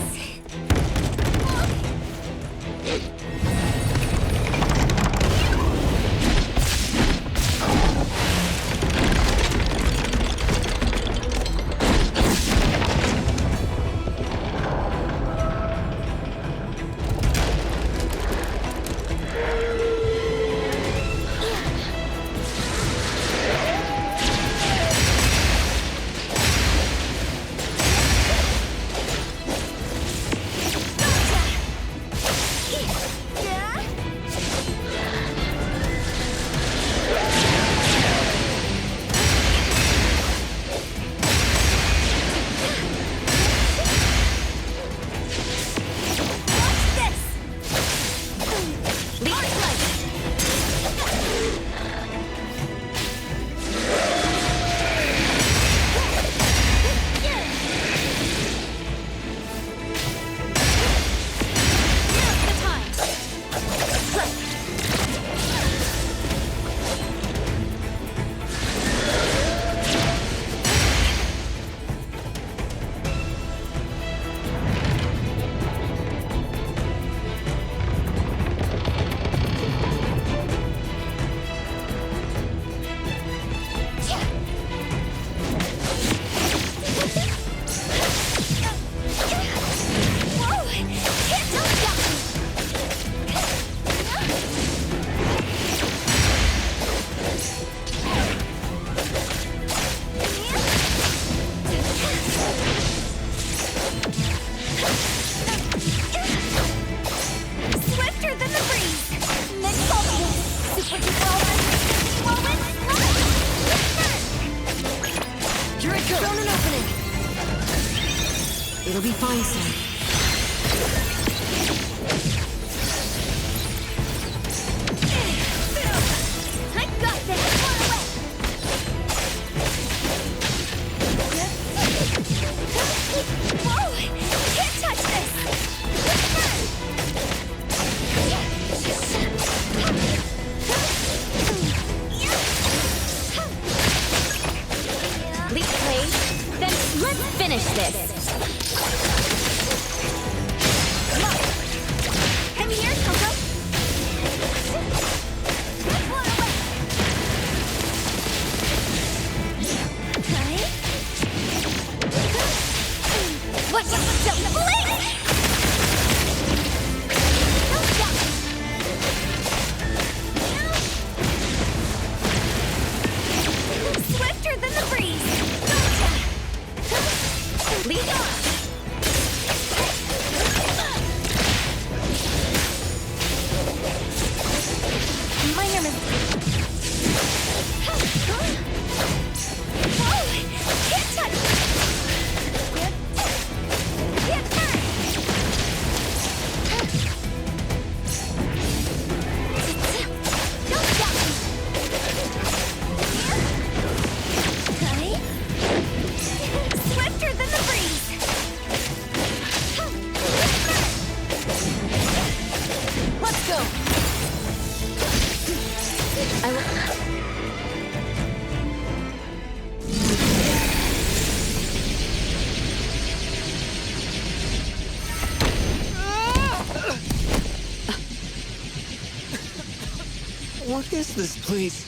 S2: Swifter than the breeze. Next bubble. Super duper moment.
S7: Here it goes. Thrown an opening. It'll be fine soon.
S2: I got this. Run away. Whoa! Can't touch this.
S3: Leap play. Then let's finish this.
S13: I will...
S14: What is this place?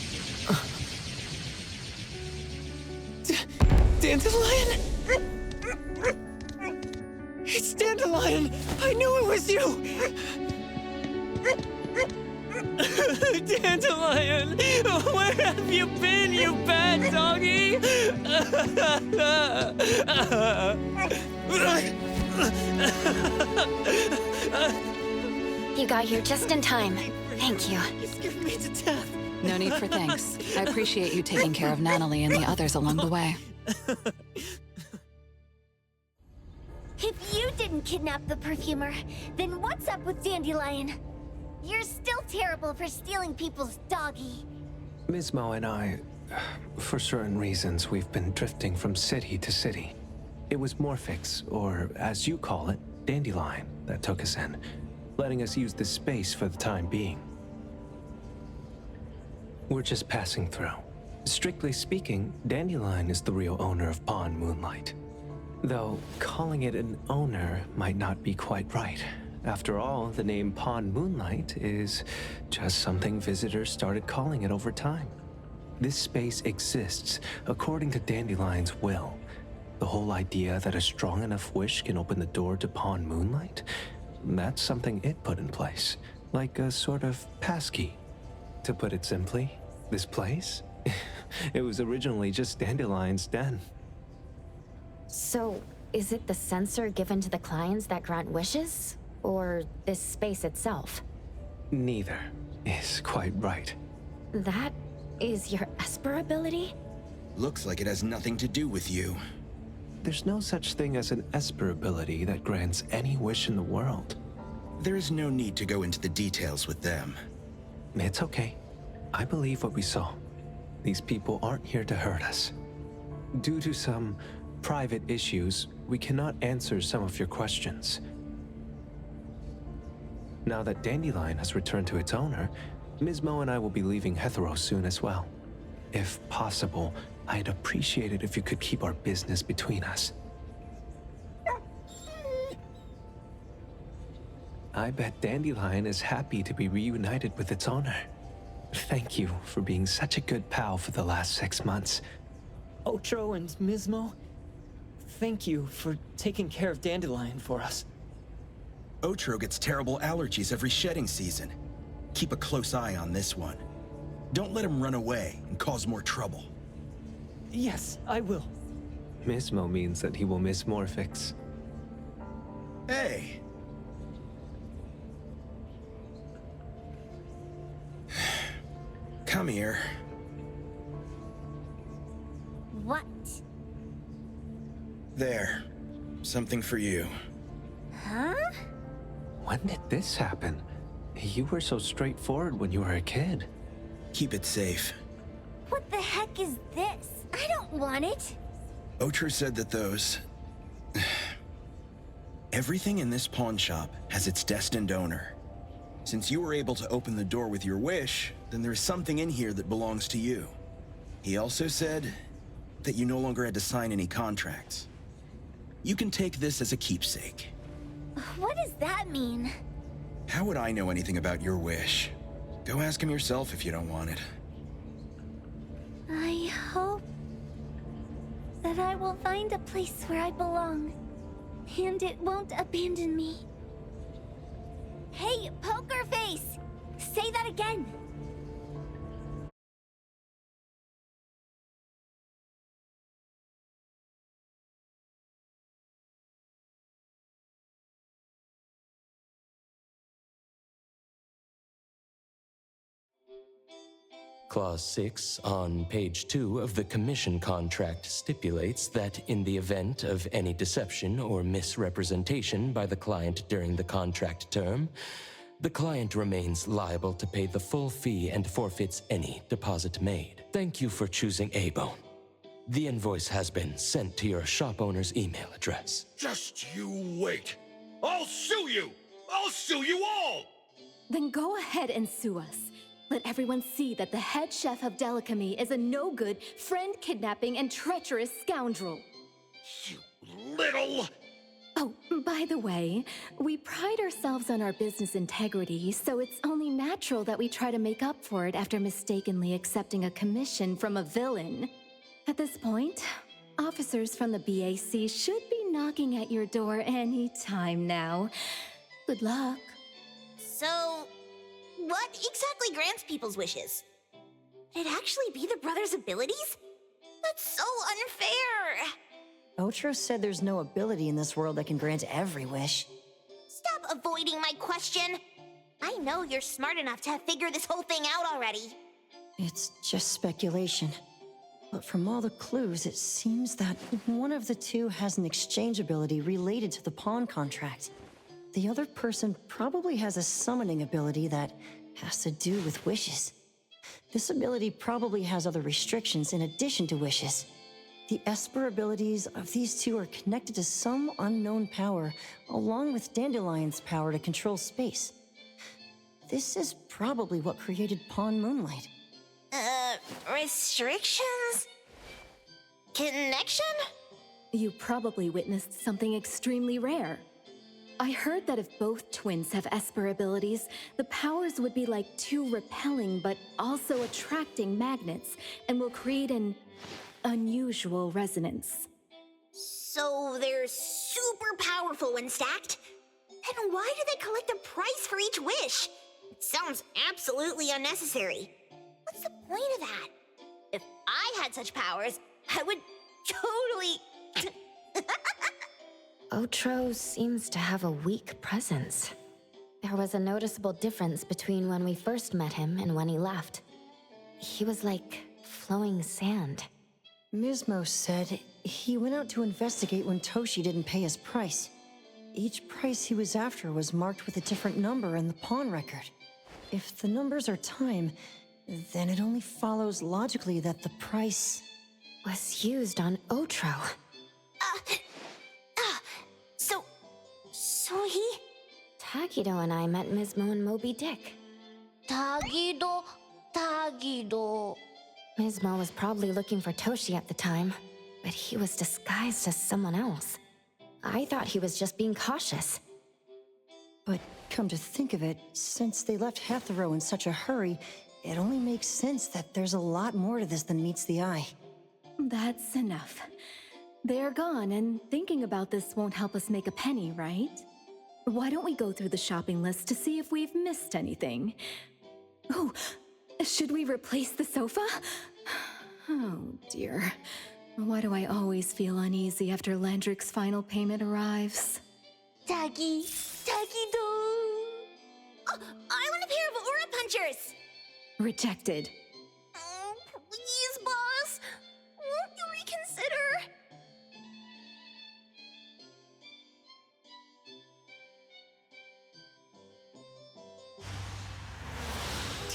S14: Dandelion? It's Dandelion! I knew it was you! Dandelion! Where have you been, you bad doggy?
S3: You got here just in time. Thank you.
S14: You scared me to death.
S10: No need for thanks. I appreciate you taking care of Natalie and the others along the way.
S2: If you didn't kidnap the perfumer, then what's up with Dandelion? You're still terrible for stealing people's doggy.
S18: Ms. Mo and I, for certain reasons, we've been drifting from city to city. It was Morphix, or as you call it, Dandelion, that took us in, letting us use this space for the time being. We're just passing through. Strictly speaking, Dandelion is the real owner of Pawn Moonlight. Though, calling it an owner might not be quite right. After all, the name Pawn Moonlight is just something visitors started calling it over time. This space exists according to Dandelion's will. The whole idea that a strong enough wish can open the door to Pawn Moonlight, that's something it put in place, like a sort of passkey. To put it simply, this place, it was originally just Dandelion's den.
S3: So, is it the sensor given to the clients that grant wishes? Or this space itself?
S18: Neither is quite right.
S3: That is your Esper ability?
S6: Looks like it has nothing to do with you.
S18: There's no such thing as an Esper ability that grants any wish in the world.
S6: There is no need to go into the details with them.
S18: It's okay. I believe what we saw. These people aren't here to hurt us. Due to some private issues, we cannot answer some of your questions. Now that Dandelion has returned to its owner, Ms. Mo and I will be leaving Hetero soon as well. If possible, I'd appreciate it if you could keep our business between us. I bet Dandelion is happy to be reunited with its owner. Thank you for being such a good pal for the last 6 months.
S14: Otro and Ms. Mo, thank you for taking care of Dandelion for us.
S6: Otro gets terrible allergies every shedding season. Keep a close eye on this one. Don't let him run away and cause more trouble.
S14: Yes, I will.
S18: Ms. Mo means that he will miss Morphix.
S6: Hey! Come here.
S2: What?
S6: There. Something for you.
S2: Huh?
S18: When did this happen? You were so straightforward when you were a kid.
S6: Keep it safe.
S2: What the heck is this? I don't want it.
S6: Otro said that those... Everything in this pawn shop has its destined owner. Since you were able to open the door with your wish, then there's something in here that belongs to you. He also said that you no longer had to sign any contracts. You can take this as a keepsake.
S2: What does that mean?
S6: How would I know anything about your wish? Go ask him yourself if you don't want it.
S2: I hope that I will find a place where I belong, and it won't abandon me. Hey, Poker Face! Say that again!
S1: Clause 6 on page 2 of the commission contract stipulates that in the event of any deception or misrepresentation by the client during the contract term, the client remains liable to pay the full fee and forfeits any deposit made. Thank you for choosing A-Bone. The invoice has been sent to your shop owner's email address.
S15: Just you wait. I'll sue you! I'll sue you all!
S9: Then go ahead and sue us. Let everyone see that the head chef of Delicamy is a no-good, friend-kidnapping, and treacherous scoundrel.
S17: Little!
S9: Oh, by the way, we pride ourselves on our business integrity, so it's only natural that we try to make up for it after mistakenly accepting a commission from a villain. At this point, officers from the BAC should be knocking at your door any time now. Good luck.
S12: So, what exactly grants people's wishes? Would it actually be the brothers' abilities? That's so unfair!
S7: Otro said there's no ability in this world that can grant every wish.
S12: Stop avoiding my question! I know you're smart enough to have figured this whole thing out already.
S7: It's just speculation. But from all the clues, it seems that one of the two has an exchange ability related to the pawn contract. The other person probably has a summoning ability that has to do with wishes. This ability probably has other restrictions in addition to wishes. The Esper abilities of these two are connected to some unknown power, along with Dandelion's power to control space. This is probably what created Pawn Moonlight.
S12: Restrictions? Connection?
S9: You probably witnessed something extremely rare. I heard that if both twins have Esper abilities, the powers would be like two repelling but also attracting magnets, and will create an unusual resonance.
S12: So they're super powerful when stacked? Then why do they collect a price for each wish? It sounds absolutely unnecessary. What's the point of that? If I had such powers, I would totally...
S3: Otro seems to have a weak presence. There was a noticeable difference between when we first met him and when he left. He was like flowing sand.
S7: Mismo said he went out to investigate when Toshi didn't pay his price. Each price he was after was marked with a different number in the pawn record. If the numbers are time, then it only follows logically that the price
S3: was used on Otro.
S12: So he...
S3: Tagido and I met Mismo and Moby Dick.
S2: Tagido.
S3: Mismo was probably looking for Toshi at the time, but he was disguised as someone else. I thought he was just being cautious.
S7: But come to think of it, since they left Hetero in such a hurry, it only makes sense that there's a lot more to this than meets the eye.
S9: That's enough. They're gone, and thinking about this won't help us make a penny, right? Why don't we go through the shopping list to see if we've missed anything? Oh, should we replace the sofa? Oh dear. Why do I always feel uneasy after Landrick's final payment arrives?
S12: Tagido. Oh, I want a pair of aura punchers!
S9: Rejected.
S12: Oh, please, boss. Won't you reconsider?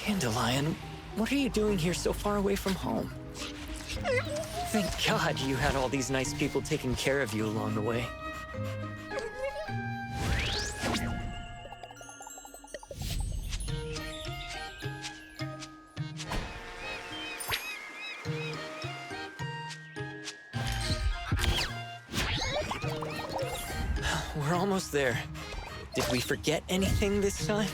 S14: Dandelion, what are you doing here so far away from home? Thank God you had all these nice people taking care of you along the way. We're almost there. Did we forget anything this time?